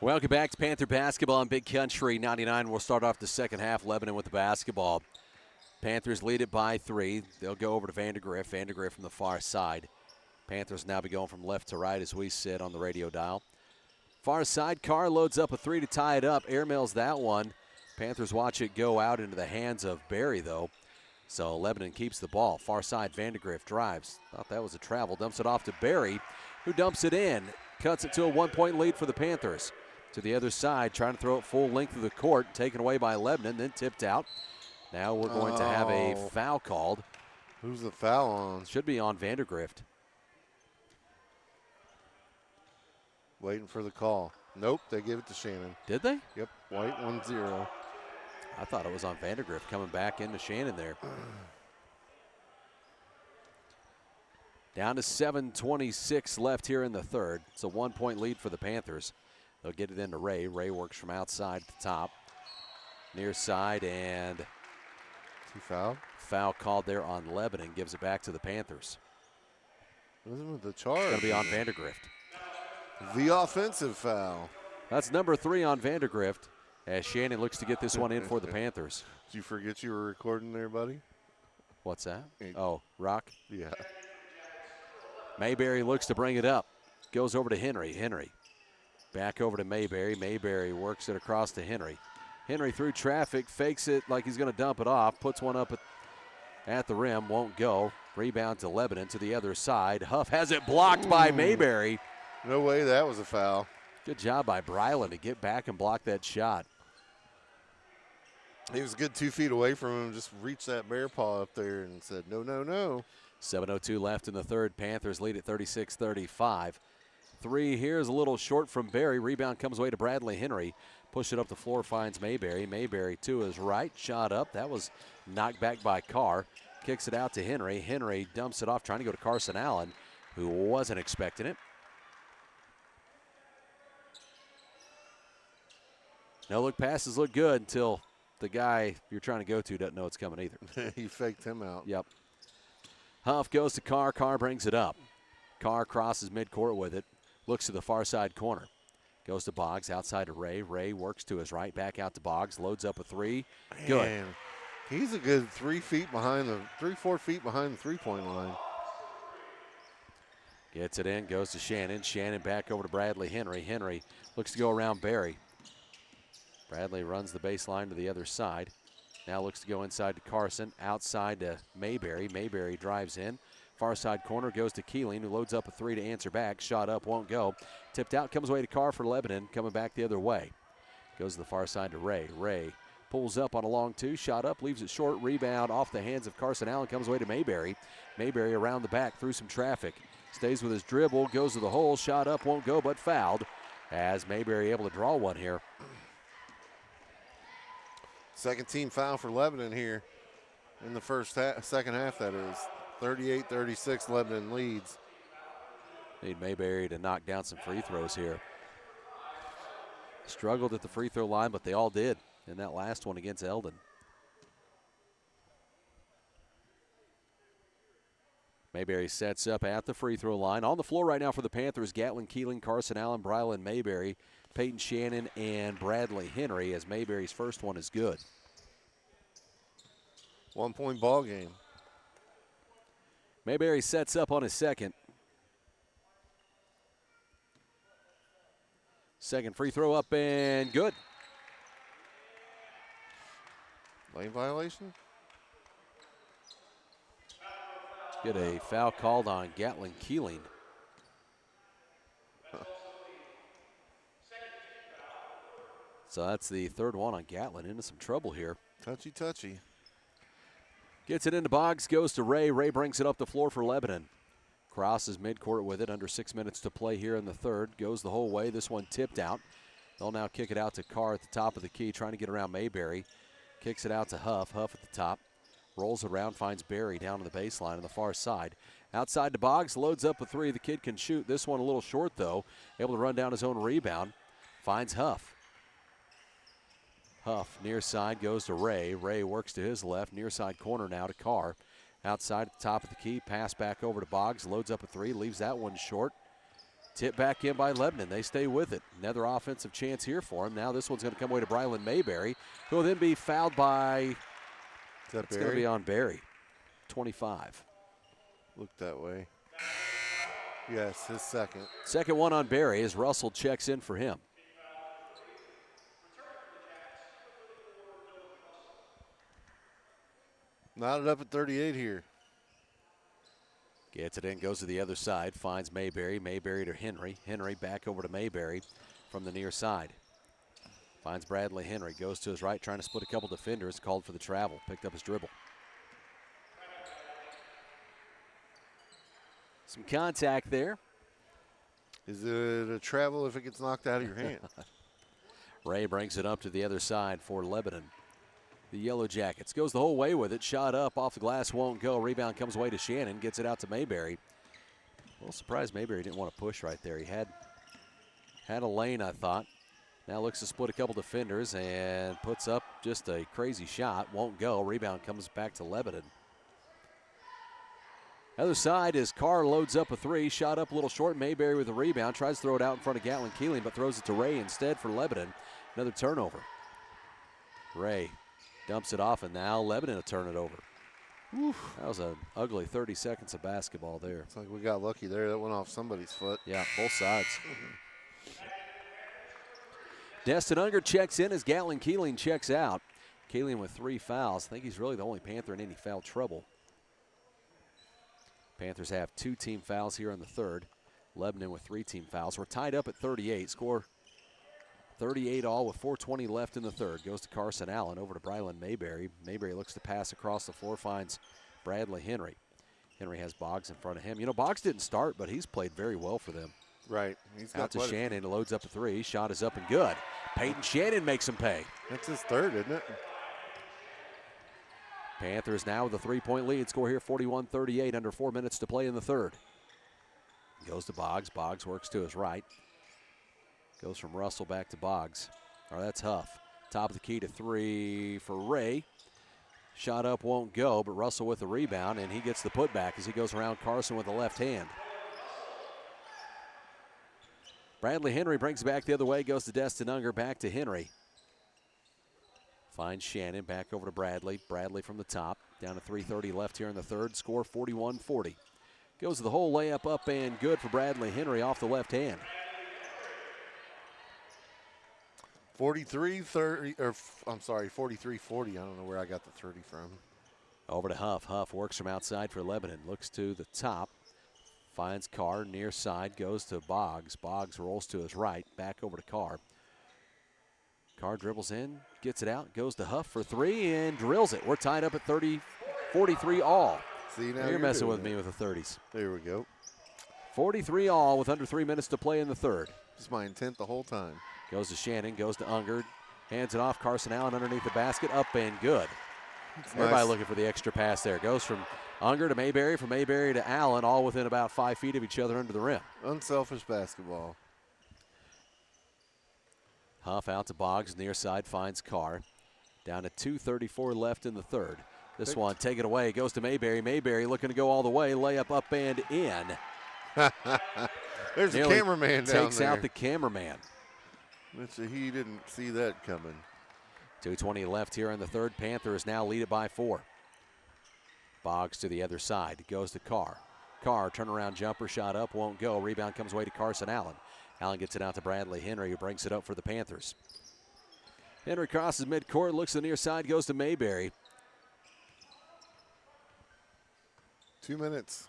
Welcome back to Panther Basketball on Big Country 99. We'll start off the second half. Lebanon with the basketball. Panthers lead it by 3. They'll go over to Vandergrift. Vandergrift from the far side. Panthers now be going from left to right as we sit on the radio dial. Far side, Carr loads up a 3 to tie it up. Airmails that one. Panthers watch it go out into the hands of Barry, though. So Lebanon keeps the ball. Far side, Vandergrift drives. Thought that was a travel. Dumps it off to Barry, who dumps it in. Cuts it to a 1-point lead for the Panthers. To the other side, trying to throw it full length of the court. Taken away by Lebanon, then tipped out. Now we're going to have a foul called. Who's the foul on? Should be on Vandergrift. Waiting for the call. Nope, they give it to Shannon. Did they? Yep, white 1-0. I thought it was on Vandergrift coming back into Shannon there. Down to 7:26 left here in the third. It's a 1-point lead for the Panthers. They'll get it into Ray. Ray works from outside at the top. Near side, and foul called there on Lebanon. Gives it back to the Panthers. Wasn't with the charge. It's going to be on Vandergrift. The offensive foul. That's number 3 on Vandergrift as Shannon looks to get this one in for the Panthers. Did you forget you were recording there, buddy? What's that? Oh, Rock? Yeah. Mayberry looks to bring it up. Goes over to Henry. Henry back over to Mayberry. Mayberry works it across to Henry. Henry through traffic, fakes it like he's going to dump it off, puts one up at the rim, won't go. Rebound to Lebanon to the other side. Huff has it blocked by Mayberry. No way that was a foul. Good job by Bryland to get back and block that shot. He was a good 2 feet away from him, just reached that bear paw up there and said, no, no, no. 7:02 left in the third. Panthers lead at 36-35. 3 here is a little short from Barry. Rebound comes away to Bradley Henry. Push it up the floor, finds Mayberry. Mayberry to his right, shot up. That was knocked back by Carr. Kicks it out to Henry. Henry dumps it off, trying to go to Carson Allen, who wasn't expecting it. No-look passes look good until the guy you're trying to go to doesn't know it's coming either. He faked him out. Yep. Huff goes to Carr. Carr brings it up. Carr crosses midcourt with it. Looks to the far side corner. Goes to Boggs, outside to Ray. Ray works to his right, back out to Boggs. Loads up a 3. Good. Man, he's a good 3 feet behind the 3-4 feet behind the three-point line. Gets it in, goes to Shannon. Shannon back over to Bradley Henry. Henry looks to go around Barry. Bradley runs the baseline to the other side. Now looks to go inside to Carson, outside to Mayberry. Mayberry drives in. Far side corner goes to Keeling, who loads up a 3 to answer back. Shot up, won't go. Tipped out, comes away to Carr for Lebanon, coming back the other way. Goes to the far side to Ray. Ray pulls up on a long 2, shot up, leaves it short. Rebound off the hands of Carson Allen, comes away to Mayberry. Mayberry around the back through some traffic. Stays with his dribble, goes to the hole. Shot up, won't go, but fouled. As Mayberry able to draw one here. Second team foul for Lebanon here in the second half, that is. 38-36, Lebanon leads. Need Mayberry to knock down some free throws here. Struggled at the free throw line, but they all did in that last one against Eldon. Mayberry sets up at the free throw line. On the floor right now for the Panthers, Gatlin Keeling, Carson Allen, Bryland Mayberry, Peyton Shannon, and Bradley Henry, as Mayberry's first one is good. 1-point ball game. Mayberry sets up on his second. Second free throw up and good. Lane violation? Get a foul called on Gatlin Keeling. So that's the third one on Gatlin. Into some trouble here. Touchy. Gets it into Boggs, goes to Ray. Ray brings it up the floor for Lebanon. Crosses midcourt with it, under 6 minutes to play here in the third. Goes the whole way, this one tipped out. They'll now kick it out to Carr at the top of the key, trying to get around Mayberry. Kicks it out to Huff. Huff at the top. Rolls around, finds Barry down on the baseline on the far side. Outside to Boggs, loads up a 3. The kid can shoot. This one a little short, though. Able to run down his own rebound. Finds Huff. Huff, near side, goes to Ray. Ray works to his left. Near side corner now to Carr. Outside at the top of the key. Pass back over to Boggs. Loads up a 3. Leaves that one short. Tip back in by Lebanon. They stay with it. Another offensive chance here for him. Now this one's going to come away to Brylan Mayberry, who will then be fouled by, it's going to be on Berry, 25. Looked that way. Yes, his second. Second one on Berry as Russell checks in for him. Knotted up at 38 here. Gets it in, goes to the other side, finds Mayberry. Mayberry to Henry. Henry back over to Mayberry from the near side. Finds Bradley Henry, goes to his right, trying to split a couple defenders, called for the travel, picked up his dribble. Some contact there. Is it a travel if it gets knocked out of your hand? Ray brings it up to the other side for Lebanon. The Yellow Jackets goes the whole way with it. Shot up off the glass, won't go. Rebound comes away to Shannon, gets it out to Mayberry. A little surprised Mayberry didn't want to push right there. He had a lane, I thought. Now looks to split a couple defenders and puts up just a crazy shot. Won't go. Rebound comes back to Lebanon. Other side is Carr loads up a three. Shot up a little short. Mayberry with a rebound. Tries to throw it out in front of Gatlin Keeling, but throws it to Ray instead for Lebanon. Another turnover. Ray dumps it off, and now Lebanon will turn it over. Oof, that was an ugly 30 seconds of basketball there. It's like we got lucky there. That went off somebody's foot. Yeah, both sides. Destin Unger checks in as Gatlin Keeling checks out. Keeling with 3 fouls. I think he's really the only Panther in any foul trouble. Panthers have 2 team fouls here in the third. Lebanon with 3 team fouls. We're tied up at 38. Score 38 all with 4:20 left in the third. Goes to Carson Allen, over to Brylan Mayberry. Mayberry looks to pass across the floor, finds Bradley Henry. Henry has Boggs in front of him. You know, Boggs didn't start, but he's played very well for them. Right. He's got out to Shannon, loads up a three. Shot is up and good. Peyton Shannon makes him pay. That's his third, isn't it? Panthers now with a 3-point lead. Score here 41-38, under 4 minutes to play in the third. Goes to Boggs. Boggs works to his right. Goes from Russell back to Boggs. Or that's Huff. Top of the key to 3 for Ray. Shot up won't go, but Russell with the rebound, and he gets the putback as he goes around Carson with the left hand. Bradley Henry brings it back the other way, goes to Destin Unger, back to Henry. Finds Shannon, back over to Bradley. Bradley from the top, down to 3:30 left here in the third. Score 41-40. Goes to the whole layup up and good for Bradley Henry off the left hand. 43-30, or I'm sorry, 43-40. I don't know where I got the 30 from. Over to Huff. Huff works from outside for Lebanon. Looks to the top. Finds Carr near side. Goes to Boggs. Boggs rolls to his right. Back over to Carr. Carr dribbles in. Gets it out. Goes to Huff for 3 and drills it. We're tied up at 43 all. See, now you're messing with me with the 30s. There we go. 43 all with under 3 minutes to play in the third. That's my intent the whole time. Goes to Shannon, goes to Unger, hands it off. Carson Allen underneath the basket, up and good. Everybody nice. Looking for the extra pass there. Goes from Unger to Mayberry, from Mayberry to Allen, all within about 5 feet of each other under the rim. Unselfish basketball. Huff out to Boggs, near side finds Carr. Down to 2:34 left in the third. This one taken away, goes to Mayberry. Mayberry looking to go all the way, layup up and in. There's a cameraman down there. Takes out the cameraman. He didn't see that coming. 2:20 left here in the third. Panthers now lead it by 4. Boggs to the other side. Goes to Carr. Carr, turnaround jumper, shot up, won't go. Rebound comes away to Carson Allen. Allen gets it out to Bradley Henry, who brings it up for the Panthers. Henry crosses midcourt, looks to the near side, goes to Mayberry. 2 minutes.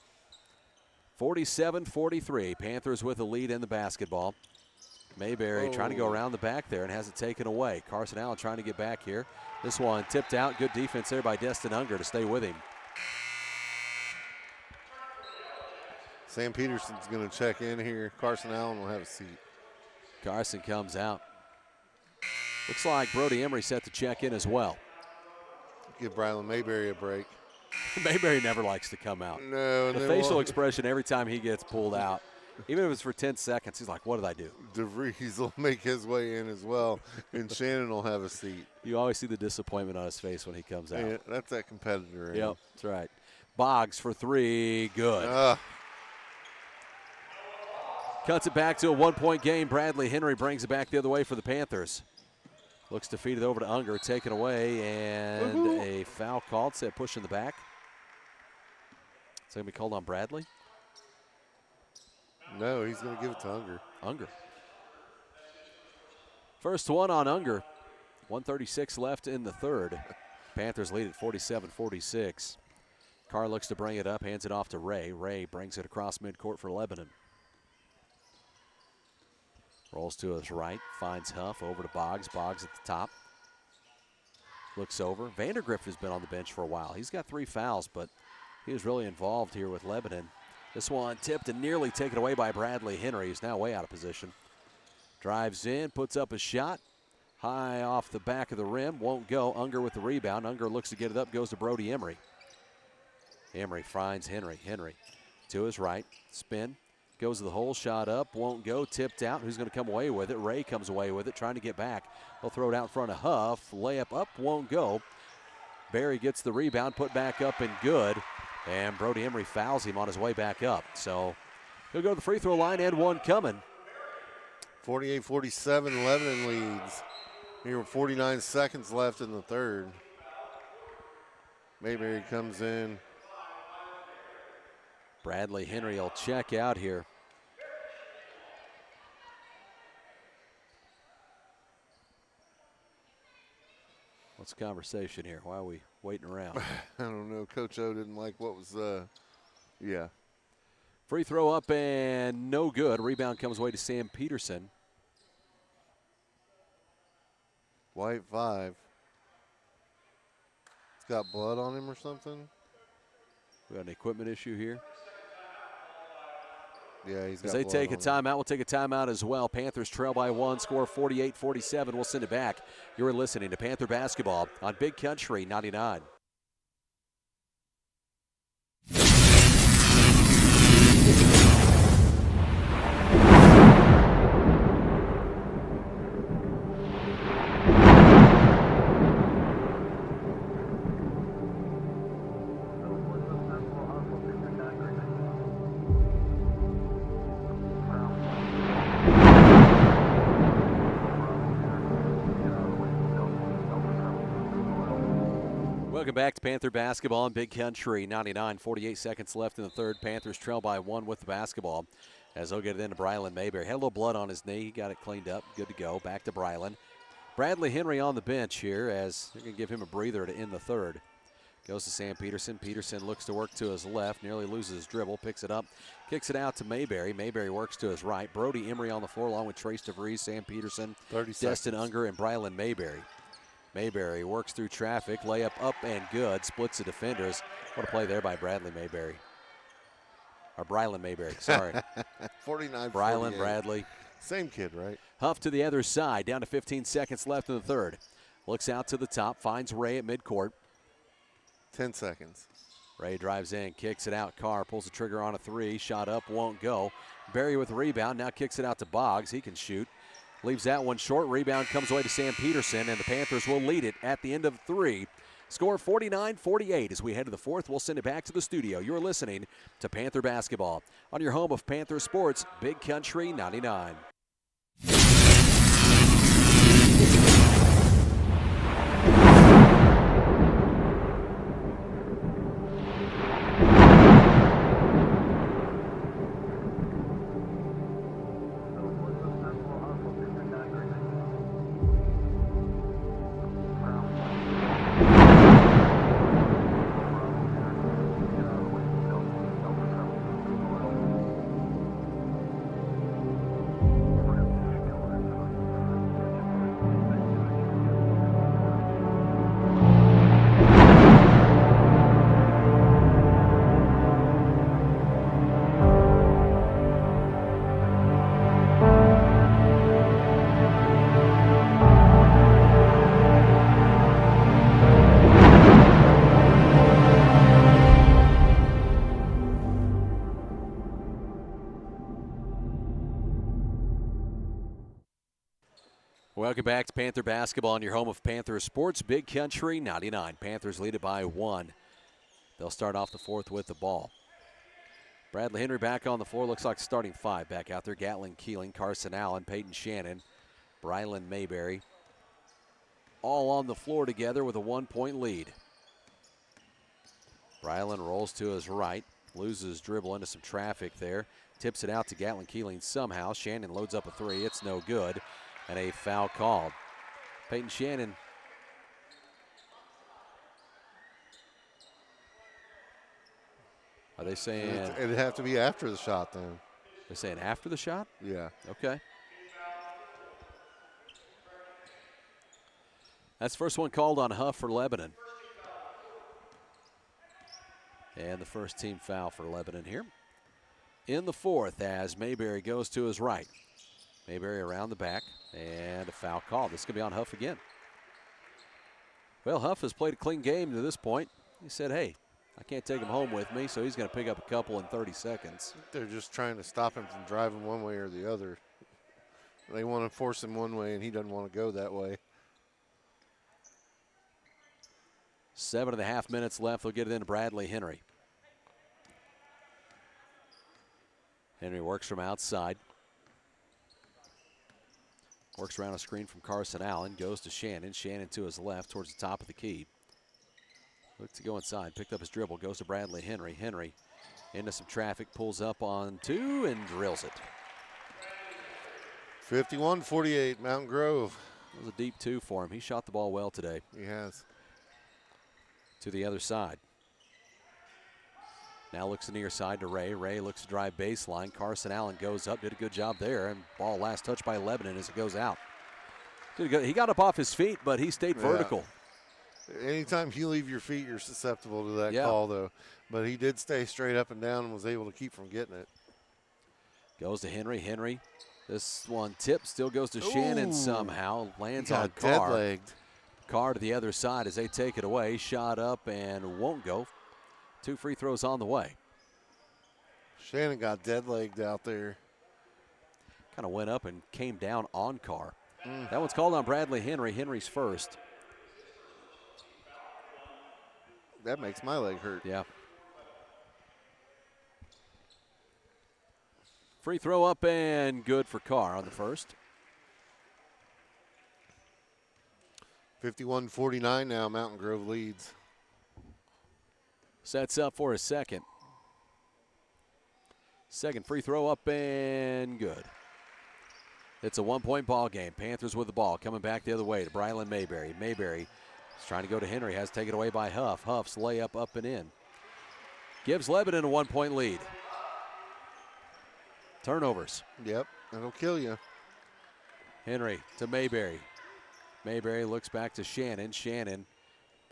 47-43. Panthers with the lead in the basketball. Mayberry trying to go around the back there and has it taken away. Carson Allen trying to get back here. This one tipped out. Good defense there by Destin Unger to stay with him. Sam Peterson's going to check in here. Carson Allen will have a seat. Carson comes out. Looks like Brody Emery set to check in as well. Give Brylan Mayberry a break. Mayberry never likes to come out. No. The facial expression every time he gets pulled out, even if it's for 10 seconds, he's like, what did I do? DeVries will make his way in as well, and Shannon will have a seat. You always see the disappointment on his face when he comes out. Yeah, that's that competitor. Yep, that's right. Boggs for 3, good. Cuts it back to a 1-point game. Bradley Henry brings it back the other way for the Panthers. Looks to feed it over to Unger, taken away, and a foul called. Said push in the back. Is that going to be called on Bradley? No, he's going to give it to Unger. Unger. First one on Unger. 1:36 left in the third. Panthers lead at 47-46. Carr looks to bring it up, hands it off to Ray. Ray brings it across midcourt for Lebanon. Rolls to his right, finds Huff, over to Boggs. Boggs at the top. Looks over. Vandergrift has been on the bench for a while. He's got 3 fouls, but he was really involved here with Lebanon. This one tipped and nearly taken away by Bradley Henry. He's now way out of position. Drives in, puts up a shot. High off the back of the rim, won't go. Unger with the rebound. Unger looks to get it up, goes to Brody Emery. Emery finds Henry. Henry to his right, spin. Goes to the hole, shot up, won't go, tipped out. Who's going to come away with it? Ray comes away with it, trying to get back. He'll throw it out in front of Huff. Layup up, won't go. Barry gets the rebound, put back up and good. And Brody Emery fouls him on his way back up. So he'll go to the free throw line and one coming. 48-47, Lebanon leads. Here with 49 seconds left in the third. Mayberry comes in. Bradley Henry will check out here. What's the conversation here? Why are we waiting around? I don't know. Coach O didn't like what was, yeah. Free throw up and no good. Rebound comes away to Sam Peterson. White 5. It's got blood on him or something. We got an equipment issue here. Yeah, he's got As they blood take a on him. timeout, we'll take a timeout as well. Panthers trail by 1, score 48-47. We'll send it back. You're listening to Panther Basketball on Big Country 99. Welcome back to Panther Basketball on Big Country 99. 48 seconds left in the third. Panthers trail by 1 with the basketball as they'll get it into Brylan Mayberry. Had a little blood on his knee. He got it cleaned up. Good to go. Back to Brylan. Bradley Henry on the bench here as they're going to give him a breather to end the third. Goes to Sam Peterson. Peterson looks to work to his left. Nearly loses his dribble. Picks it up. Kicks it out to Mayberry. Mayberry works to his right. Brody Emery on the floor along with Trace DeVries, Sam Peterson, 30 Destin seconds. Unger, and Brylan Mayberry. Mayberry works through traffic, layup up and good, splits the defenders. What a play there by Bradley Mayberry. Or Brylan Mayberry, sorry. 49. Brylan, Bradley. Same kid, right? Huff to the other side, down to 15 seconds left in the third. Looks out to the top, finds Ray at midcourt. 10 seconds. Ray drives in, kicks it out. Carr pulls the trigger on a 3, shot up, won't go. Barry with the rebound, now kicks it out to Boggs. He can shoot. Leaves that one short. Rebound comes away to Sam Peterson, and the Panthers will lead it at the end of 3. Score 49-48 as we head to the fourth. We'll send it back to the studio. You're listening to Panther Basketball on your home of Panther Sports, Big Country 99. Welcome back to Panther Basketball on your home of Panther Sports, Big Country 99. Panthers lead it by 1. They'll start off the fourth with the ball. Bradley Henry back on the floor. Looks like starting 5 back out there. Gatlin Keeling, Carson Allen, Peyton Shannon, Brylan Mayberry. All on the floor together with a 1-point lead. Brylan rolls to his right. Loses dribble into some traffic there. Tips it out to Gatlin Keeling somehow. Shannon loads up a 3. It's no good. And a foul called. Peyton Shannon. Are they saying? It'd have to be after the shot then. They're saying after the shot? Yeah. Okay. That's the first one called on Huff for Lebanon. And the first team foul for Lebanon here. In the 4th as Mayberry goes to his right. Mayberry around the back and a foul call. This is going to be on Huff again. Well, Huff has played a clean game to this point. He said, hey, I can't take him home with me, so he's going to pick up a couple in 30 seconds. They're just trying to stop him from driving one way or the other. They want to force him one way, and he doesn't want to go that way. 7.5 minutes left. They'll get it into Bradley Henry. Henry works from outside. Works around a screen from Carson Allen. Goes to Shannon. Shannon to his left towards the top of the key. Looks to go inside. Picked up his dribble. Goes to Bradley Henry. Henry into some traffic. Pulls up on 2 and drills it. 51-48, Mountain Grove. It was a deep 2 for him. He shot the ball well today. He has. To the other side. Now looks to the near side to Ray. Ray looks to drive baseline. Carson Allen goes up, did a good job there, and ball last touched by Lebanon as it goes out. He got up off his feet, but he stayed vertical. Anytime you leave your feet, you're susceptible to that Yeah. call, though. But he did stay straight up and down and was able to keep from getting it. Goes to Henry. Henry, this one tip still goes to Shannon somehow. Lands on Carr. Dead-legged. Carr to the other side as they take it away. Shot up and won't go. 2 free throws on the way. Shannon got dead-legged out there. Kind of went up and came down on Carr. That one's called on Bradley Henry. Henry's first. That makes my leg hurt. Yeah. Free throw up and good for Carr on the first. 51-49 now, Mountain Grove leads. Sets up for a second. Second free throw up and good. It's a 1-point ball game. Panthers with the ball. Coming back the other way to Brylan Mayberry. Mayberry is trying to go to Henry. Has to take it away by Huff. Huff's layup up and in. Gives Lebanon a 1-point lead. Turnovers. Yep, that'll kill you. Henry to Mayberry. Mayberry looks back to Shannon. Shannon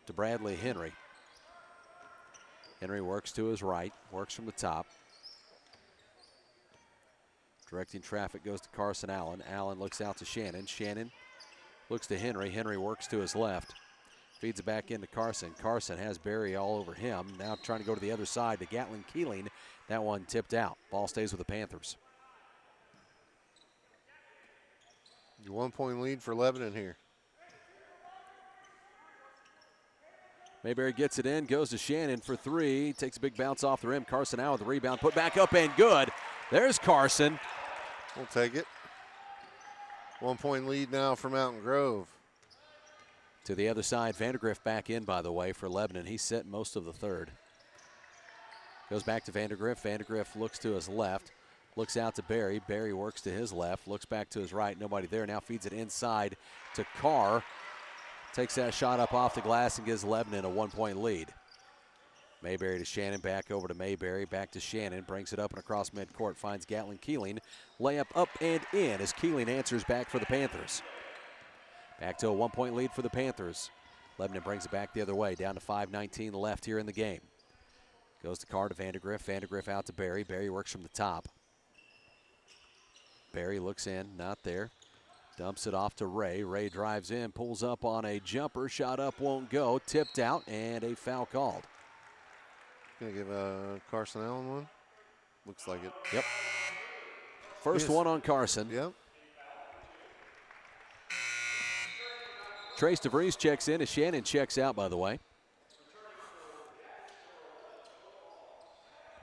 to Bradley Henry. Henry works to his right. Works from the top. Directing traffic goes to Carson Allen. Allen looks out to Shannon. Shannon looks to Henry. Henry works to his left. Feeds it back into Carson. Carson has Barry all over him. Now trying to go to the other side to Gatlin Keeling. That one tipped out. Ball stays with the Panthers. Your 1-point lead for Lebanon here. Mayberry gets it in, goes to Shannon for 3. Takes a big bounce off the rim. Carson out with the rebound. Put back up and good. There's Carson. We'll take it. 1-point lead now for Mountain Grove. To the other side, Vandergriff back in, by the way, for Lebanon. He set most of the third. Goes back to Vandergriff. Vandergriff looks to his left. Looks out to Barry. Barry works to his left. Looks back to his right. Nobody there. Now feeds it inside to Carr. Takes that shot up off the glass and gives Lebanon a 1-point lead. Mayberry to Shannon, back over to Mayberry, back to Shannon, brings it up and across midcourt, finds Gatlin Keeling. Layup up and in as Keeling answers back for the Panthers. Back to a 1-point lead for the Panthers. Lebanon brings it back the other way, down to 5:19 left here in the game. Goes to Carr to Vandergriff. Vandergriff out to Barry. Barry works from the top. Barry looks in, not there. Dumps it off to Ray. Ray drives in, pulls up on a jumper. Shot up, won't go. Tipped out, and a foul called. Gonna give Carson Allen one? Looks like it. Yep. First one on Carson. Yep. Trace DeVries checks in as Shannon checks out, by the way.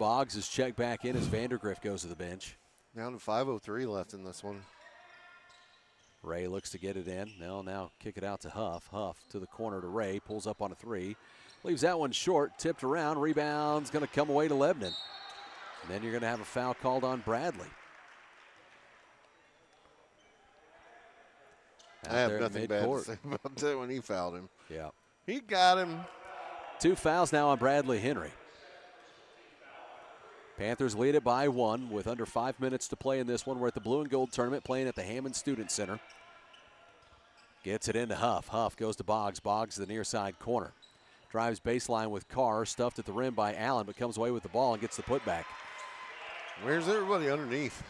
Boggs is checked back in as Vandergriff goes to the bench. Down to 5:03 left in this one. Ray looks to get it in. They'll now kick it out to Huff. Huff to the corner to Ray. Pulls up on a three. Leaves that one short. Tipped around. Rebound's going to come away to Lebanon. And then you're going to have a foul called on Bradley. I have nothing bad to say about that when he fouled him. Yeah. He got him. 2 fouls now on Bradley Henry. Panthers lead it by 1 with under 5 minutes to play in this one. We're at the Blue and Gold tournament playing at the Hammond Student Center. Gets it into Huff. Huff goes to Boggs. Boggs to the near side corner. Drives baseline with Carr. Stuffed at the rim by Allen, but comes away with the ball and gets the putback. Where's everybody underneath?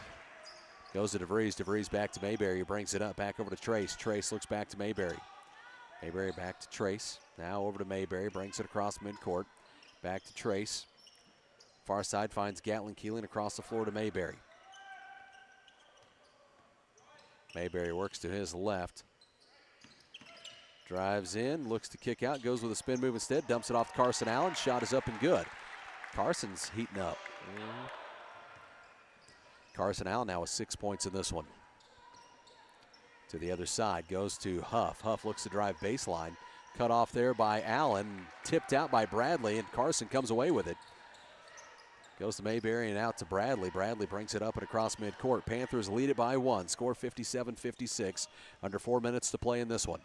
Goes to DeVries. DeVries back to Mayberry. Brings it up. Back over to Trace. Trace looks back to Mayberry. Mayberry back to Trace. Now over to Mayberry. Brings it across midcourt. Back to Trace. Far side finds Gatlin Keeling across the floor to Mayberry. Mayberry works to his left. Drives in, looks to kick out, goes with a spin move instead, dumps it off to Carson Allen. Shot is up and good. Carson's heating up. Carson Allen now with 6 points in this one. To the other side, goes to Huff. Huff looks to drive baseline. Cut off there by Allen, tipped out by Bradley, and Carson comes away with it. Goes to Mayberry and out to Bradley. Bradley brings it up and across midcourt. Panthers lead it by 1. Score 57-56. Under 4 minutes to play in this one.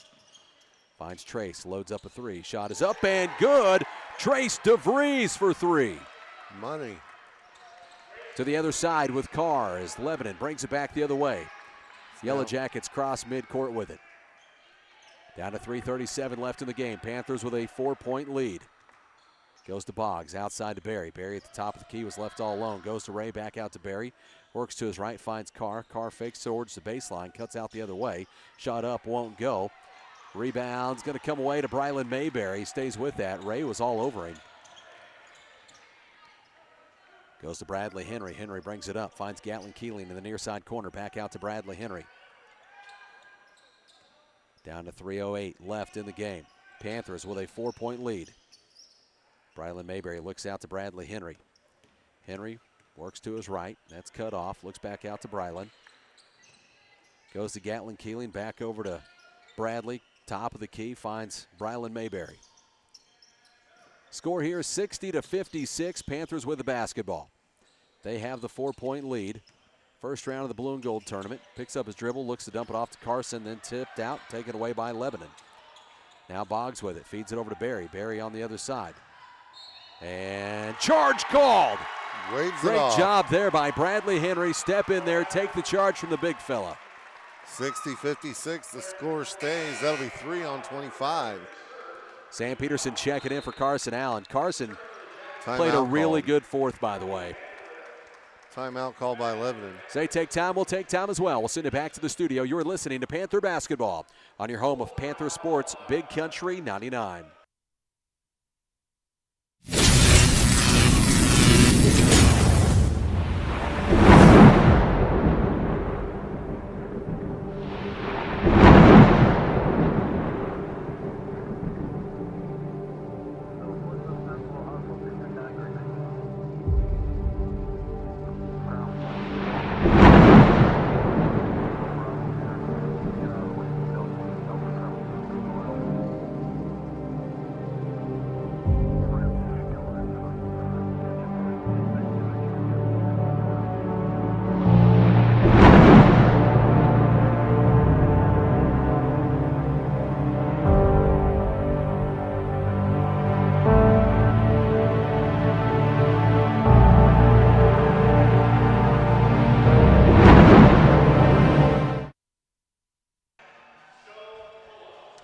Finds Trace. Loads up a three. Shot is up and good. Trace DeVries for 3. Money. To the other side with Carr as Lebanon brings it back the other way. Yellow Jackets cross midcourt with it. Down to 3:37 left in the game. Panthers with a 4-point lead. Goes to Boggs, outside to Barry. Barry at the top of the key was left all alone. Goes to Ray, back out to Barry. Works to his right, finds Carr. Carr fakes towards the baseline, cuts out the other way. Shot up, won't go. Rebound's going to come away to Brylan Mayberry. Stays with that. Ray was all over him. Goes to Bradley Henry. Henry brings it up, finds Gatlin Keeling in the near side corner. Back out to Bradley Henry. Down to 3:08 left in the game. Panthers with a 4-point lead. Brylan Mayberry looks out to Bradley Henry. Henry works to his right. That's cut off. Looks back out to Brylan. Goes to Gatlin Keeling. Back over to Bradley. Top of the key. Finds Brylan Mayberry. Score here 60-56. Panthers with the basketball. They have the 4-point lead. First round of the Blue and Gold tournament. Picks up his dribble. Looks to dump it off to Carson. Then tipped out. Taken away by Lebanon. Now Boggs with it. Feeds it over to Barry. Barry on the other side. And charge called. Waves Great it off. job there by Bradley Henry. Step in there, take the charge from the big fella. 60-56, the score stays. That'll be 3 on 25. Sam Peterson checking in for Carson Allen. Carson Timeout played a really called. good fourth, by the way. Timeout called by Lebanon. Say take time, we'll take time as well. We'll send it back to the studio. You're listening to Panther Basketball on your home of Panther Sports, Big Country 99.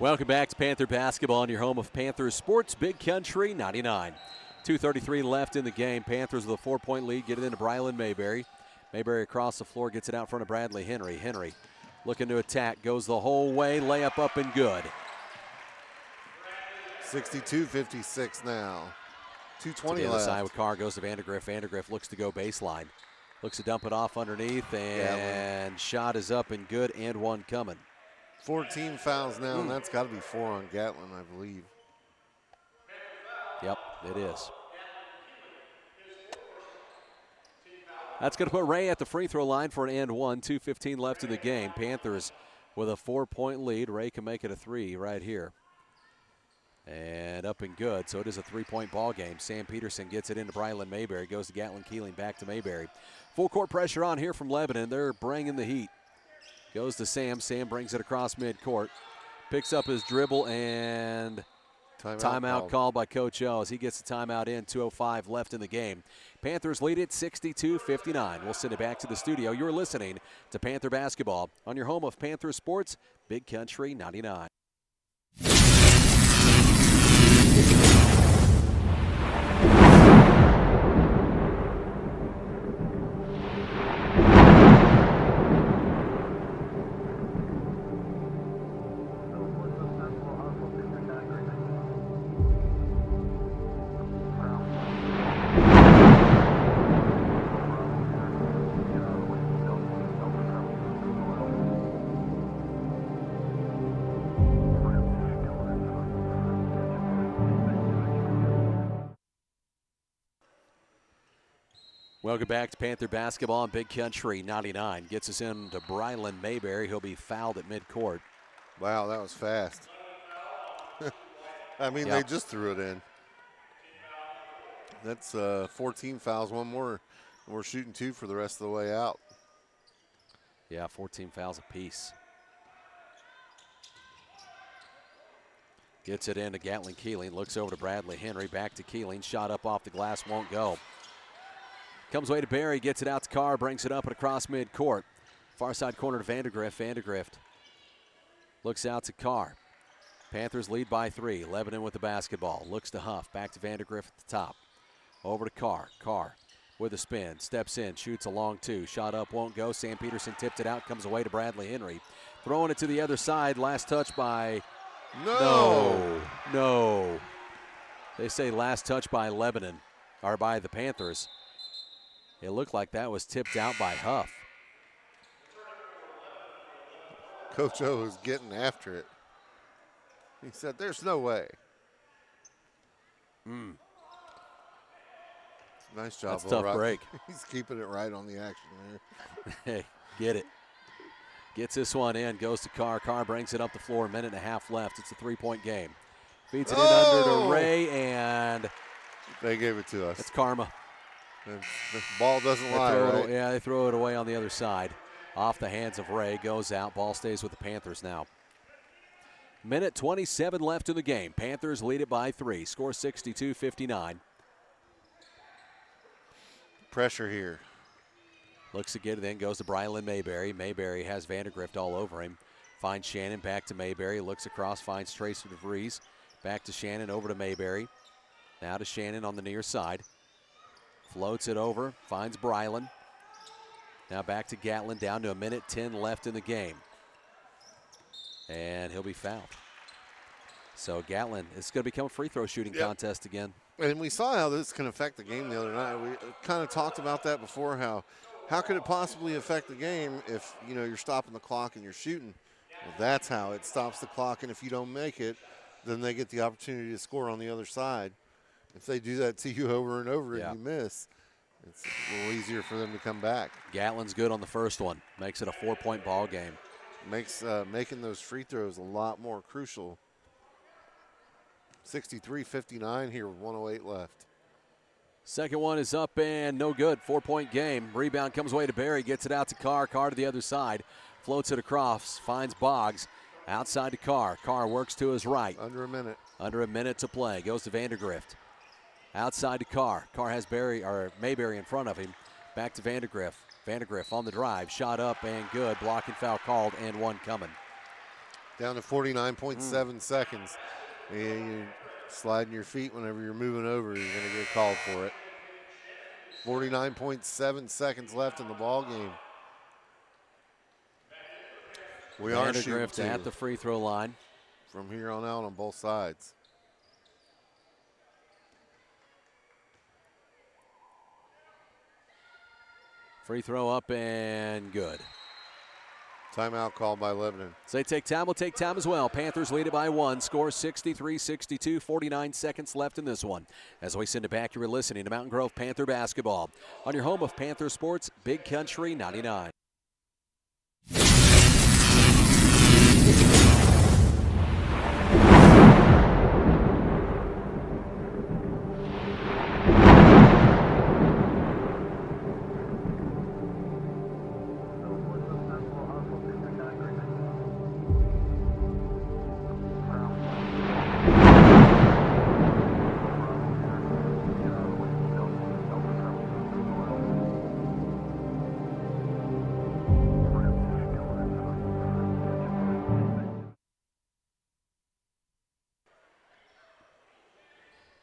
Welcome back to Panther Basketball on your home of Panther Sports, Big Country 99. 2:33 left in the game. Panthers with a 4-point lead. Get it into Brylan Mayberry. Mayberry across the floor, gets it out in front of Bradley Henry. Henry looking to attack, goes the whole way, layup up and good. 62-56 now. 2:20 To the other left. side with Carr, goes to Vandergriff. Vandergriff looks to go baseline. Looks to dump it off underneath, and shot is up and good, and one coming. 14 fouls now, and that's got to be 4 on Gatlin, I believe. Yep, it is. That's going to put Ray at the free throw line for an and one. 2:15 left in the game. Panthers with a 4-point lead. Ray can make it a 3 right here. And up and good, so it is a 3-point ball game. Sam Peterson gets it into Brylan Mayberry. Goes to Gatlin Keeling, back to Mayberry. Full court pressure on here from Lebanon. They're bringing the heat. Goes to Sam. Sam brings it across midcourt. Picks up his dribble and timeout called by Coach O as he gets the timeout in. 2:05 left in the game. Panthers lead it 62-59. We'll send it back to the studio. You're listening to Panther Basketball on your home of Panther Sports, Big Country 99. Welcome back to Panther Basketball on Big Country 99. Gets us into Brylan Mayberry. He'll be fouled at midcourt. Wow, that was fast. I mean, They just threw it in. That's 14 fouls, one more. We're shooting 2 for the rest of the way out. Yeah, 14 fouls apiece. Gets it into Gatlin Keeling. Looks over to Bradley Henry. Back to Keeling. Shot up off the glass. Won't go. Comes away to Barry. Gets it out to Carr. Brings it up and across midcourt. Far side corner to Vandergrift. Vandergrift looks out to Carr. Panthers lead by 3. Lebanon with the basketball. Looks to Huff. Back to Vandergrift at the top. Over to Carr. Carr with a spin. Steps in. Shoots a long 2. Shot up. Won't go. Sam Peterson tipped it out. Comes away to Bradley Henry. Throwing it to the other side. Last touch by... No. They say last touch by Lebanon. Or by the Panthers. It looked like that was tipped out by Huff. Coach O was getting after it. He said, there's no way. Nice job. That's a tough break. He's keeping it right on the action there. Hey, get it. Gets this one in, goes to Carr. Carr brings it up the floor, 1.5 minutes left. It's a 3-point game. Feeds it in under to Ray, and they gave it to us. It's karma. The ball doesn't lie, right? Yeah, they throw it away on the other side. Off the hands of Ray, goes out. Ball stays with the Panthers now. 1:27 left in the game. Panthers lead it by 3. Score 62-59. Pressure here. Looks to get it, then goes to Brylan Mayberry. Mayberry has Vandergrift all over him. Finds Shannon, back to Mayberry. Looks across, finds Tracer DeVries. Back to Shannon, over to Mayberry. Now to Shannon on the near side. Floats it over, finds Brylan. Now back to Gatlin, down to 1:10 left in the game. And he'll be fouled. So Gatlin, it's going to become a free throw shooting contest again. And we saw how this can affect the game the other night. We kind of talked about that before, how could it possibly affect the game if, you're stopping the clock and you're shooting? Well, that's how it stops the clock, and if you don't make it, then they get the opportunity to score on the other side. If they do that to you over and over and you miss, it's a little easier for them to come back. Gatlin's good on the first one. Makes it a 4-point ball game. Makes making those free throws a lot more crucial. 63-59 here with 1:08 left. Second one is up and no good. 4-point game. Rebound comes away to Barry. Gets it out to Carr. Carr to the other side. Floats it across. Finds Boggs. Outside to Carr. Carr works to his right. Under a minute. Under a minute to play. Goes to Vandergrift. Outside to Carr. Carr has Mayberry in front of him. Back to Vandergrift. Vandergrift on the drive. Shot up and good. Blocking foul called and one coming. Down to 49.7 seconds. And you're sliding your feet whenever you're moving over. You're going to get called for it. 49.7 seconds left in the ball game. We are shooting Vandergrift at the free throw line. From here on out on both sides. Free throw up and good. Timeout called by Lebanon. So they take time. We'll take time as well. Panthers lead it by 1. Score 63-62. 49 seconds left in this one. As we send it back, you're listening to Mountain Grove Panther basketball on your home of Panther Sports, Big Country 99.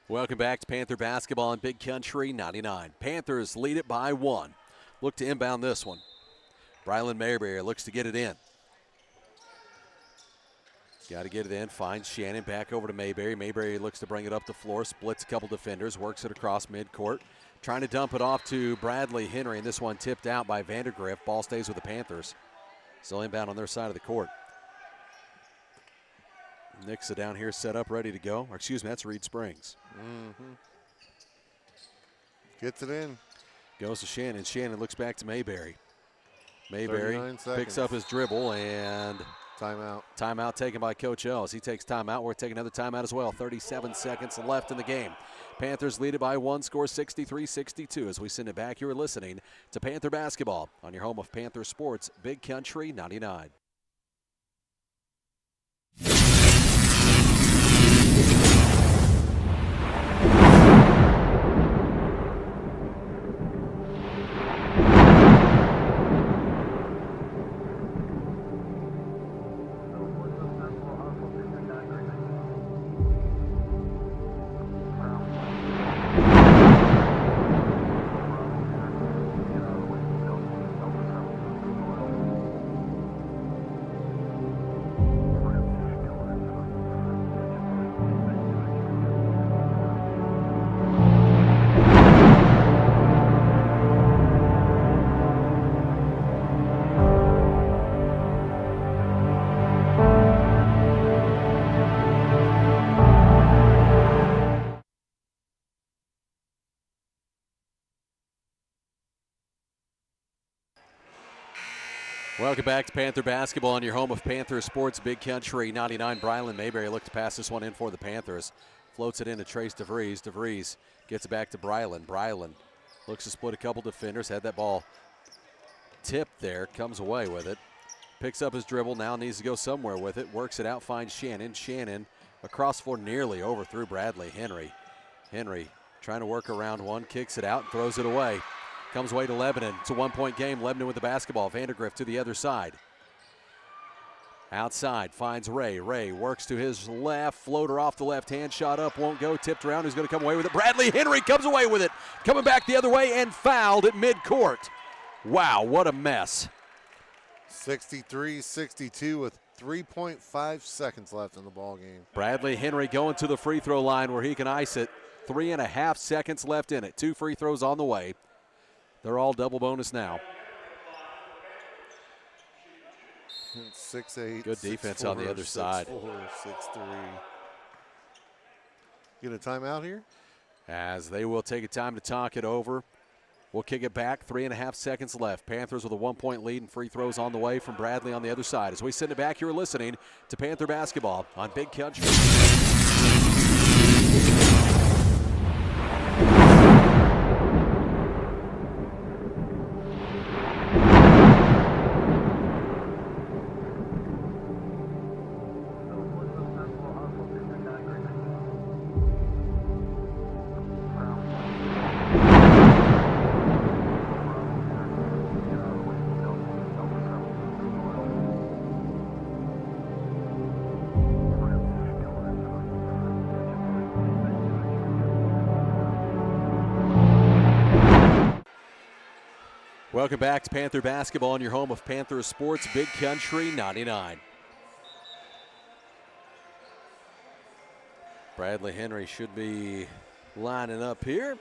Welcome back to Panther basketball in Big Country 99. Panthers lead it by 1. Look to inbound this one. Brylan Mayberry looks to get it in. Got to get it in. Finds Shannon. Back over to Mayberry. Mayberry looks to bring it up the floor. Splits a couple defenders. Works it across midcourt. Trying to dump it off to Bradley Henry. And this one tipped out by Vandergrift. Ball stays with the Panthers. Still inbound on their side of the court. Nixa down here set up, ready to go. Or excuse me, that's Reed Springs. Gets it in. Goes to Shannon. Shannon looks back to Mayberry. Mayberry picks seconds. up his dribble and Timeout. timeout taken by Coach Ellis. He takes timeout. We're taking another timeout as well. 37 seconds left in the game. Panthers lead it by 1, score 63-62. As we send it back, you're listening to Panther basketball on your home of Panther Sports, Big Country 99. Welcome back to Panther basketball on your home of Panther Sports, Big Country 99. Brylan Mayberry looked to pass this one in for the Panthers. Floats it in to Trace DeVries. DeVries gets it back to Brylan. Brylan looks to split a couple defenders. Had that ball tipped there. Comes away with it. Picks up his dribble. Now needs to go somewhere with it. Works it out. Finds Shannon. Shannon across floor nearly overthrew Bradley Henry. Henry trying to work around one. Kicks it out and throws it away. Comes away to Lebanon. It's a one-point game. Lebanon with the basketball. Vandergrift to the other side. Outside, finds Ray. Ray works to his left. Floater off the left hand. Shot up, won't go. Tipped around. Who's going to come away with it? Bradley Henry comes away with it. Coming back the other way and fouled at midcourt. Wow, what a mess. 63-62 with 3.5 seconds left in the ball game. Bradley Henry going to the free throw line where he can ice it. 3.5 seconds left in it. 2 free throws on the way. They're all double bonus now. 6'8". Good defense 6'4", on the other side. 6'4", 6'3". Get a timeout here? As they will take a time to talk it over. We'll kick it back. 3.5 seconds left. Panthers with a 1-point lead and free throws on the way from Bradley on the other side. As we send it back, you're listening to Panther basketball on Big Country. Welcome back to Panther basketball on your home of Panther Sports, Big Country 99. Bradley Henry should be lining up here.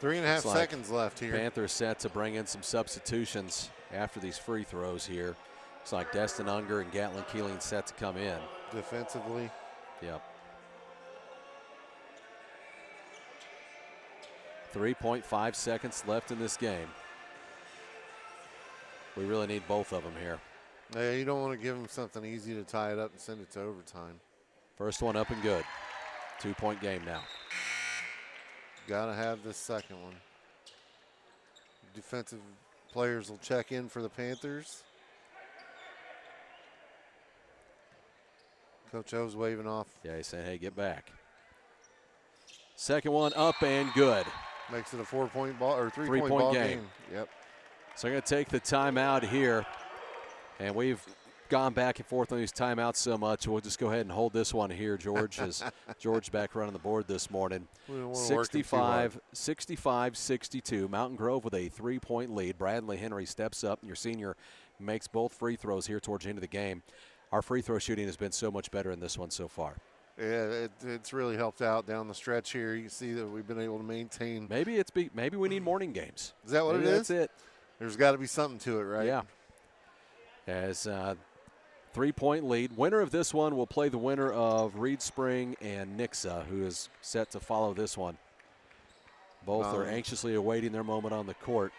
3.5 seconds left here. Panthers set to bring in some substitutions after these free throws here. Looks like Destin Unger and Gatlin Keeling set to come in. Defensively. Yep. 3.5 seconds left in this game. We really need both of them here. Yeah, you don't want to give them something easy to tie it up and send it to overtime. First one up and good. 2-point game now. Got to have this second one. Defensive players will check in for the Panthers. Coach O's waving off. Yeah, he's saying, hey, get back. Second one up and good. Makes it a 4-point ball or 3-point ball game. Yep. So I'm going to take the timeout here. And we've gone back and forth on these timeouts so much. We'll just go ahead and hold this one here, George, as George back running the board this morning. 65-62. Mountain Grove with a 3-point lead. Bradley Henry steps up. Your senior makes both free throws here towards the end of the game. Our free throw shooting has been so much better in this one so far. Yeah, it's really helped out down the stretch here. You see that we've been able to maintain. Maybe we need morning games. Is that what Maybe it is? That's it. There's got to be something to it, right? Yeah. As 3-point lead. Winner of this one will play the winner of Reed Spring and Nixa, who is set to follow this one. Both are anxiously awaiting their moment on the court.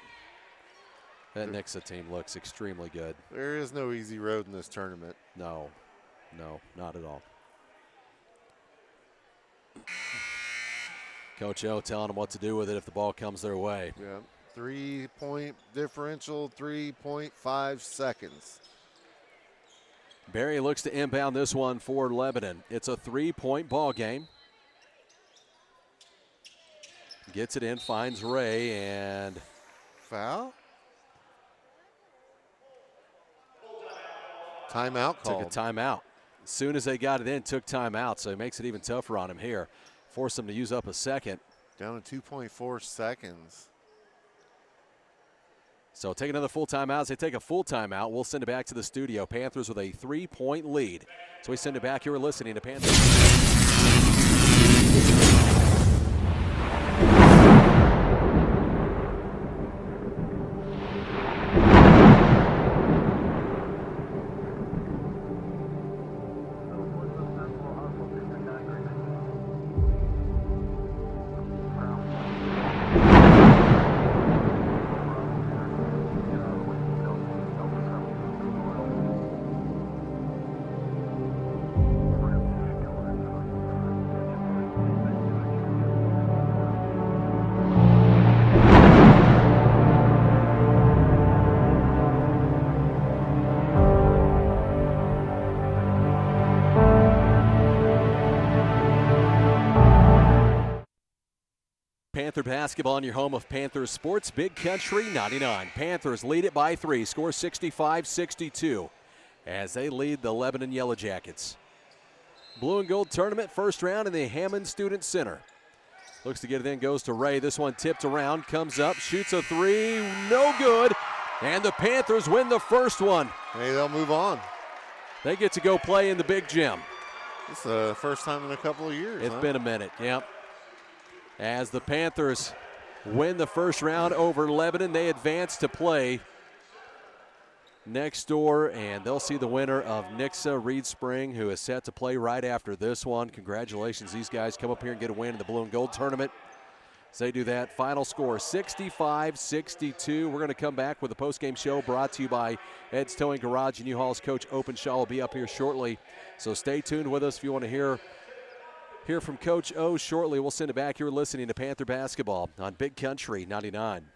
That Nixa team looks extremely good. There is no easy road in this tournament. No, not at all. Coach O telling them what to do with it if the ball comes their way. Yeah, 3-point differential, 3.5 seconds. Barry looks to inbound this one for Lebanon. It's a 3-point ball game. Gets it in, finds Ray, and foul? Timeout called. Took a timeout. As soon as they got it in, took timeout, so it makes it even tougher on him here. Forced him to use up a second. Down to 2.4 seconds. So take another full timeout. As they take a full timeout, we'll send it back to the studio. Panthers with a 3-point lead. So we send it back. You're listening to Panthers. Panther basketball on your home of Panthers sports, Big Country 99. Panthers lead it by 3, score 65-62 as they lead the Lebanon Yellow Jackets. Blue and gold tournament, first round in the Hammond Student Center. Looks to get it in, goes to Ray. This one tipped around, comes up, shoots a 3, no good. And the Panthers win the first one. Hey, they'll move on. They get to go play in the big gym. This is the first time in a couple of years. It's been a minute, yep. As the Panthers win the first round over Lebanon, they advance to play next door, and they'll see the winner of Nixa Reed Spring, who is set to play right after this one. Congratulations, these guys come up here and get a win in the blue and gold tournament. As they do that, final score 65-62. We're going to come back with a post-game show brought to you by Ed's Towing Garage, and U-Haul's Coach Openshaw will be up here shortly. So stay tuned with us if you want to hear from Coach O shortly. We'll send it back. You're listening to Panther Basketball on Big Country 99.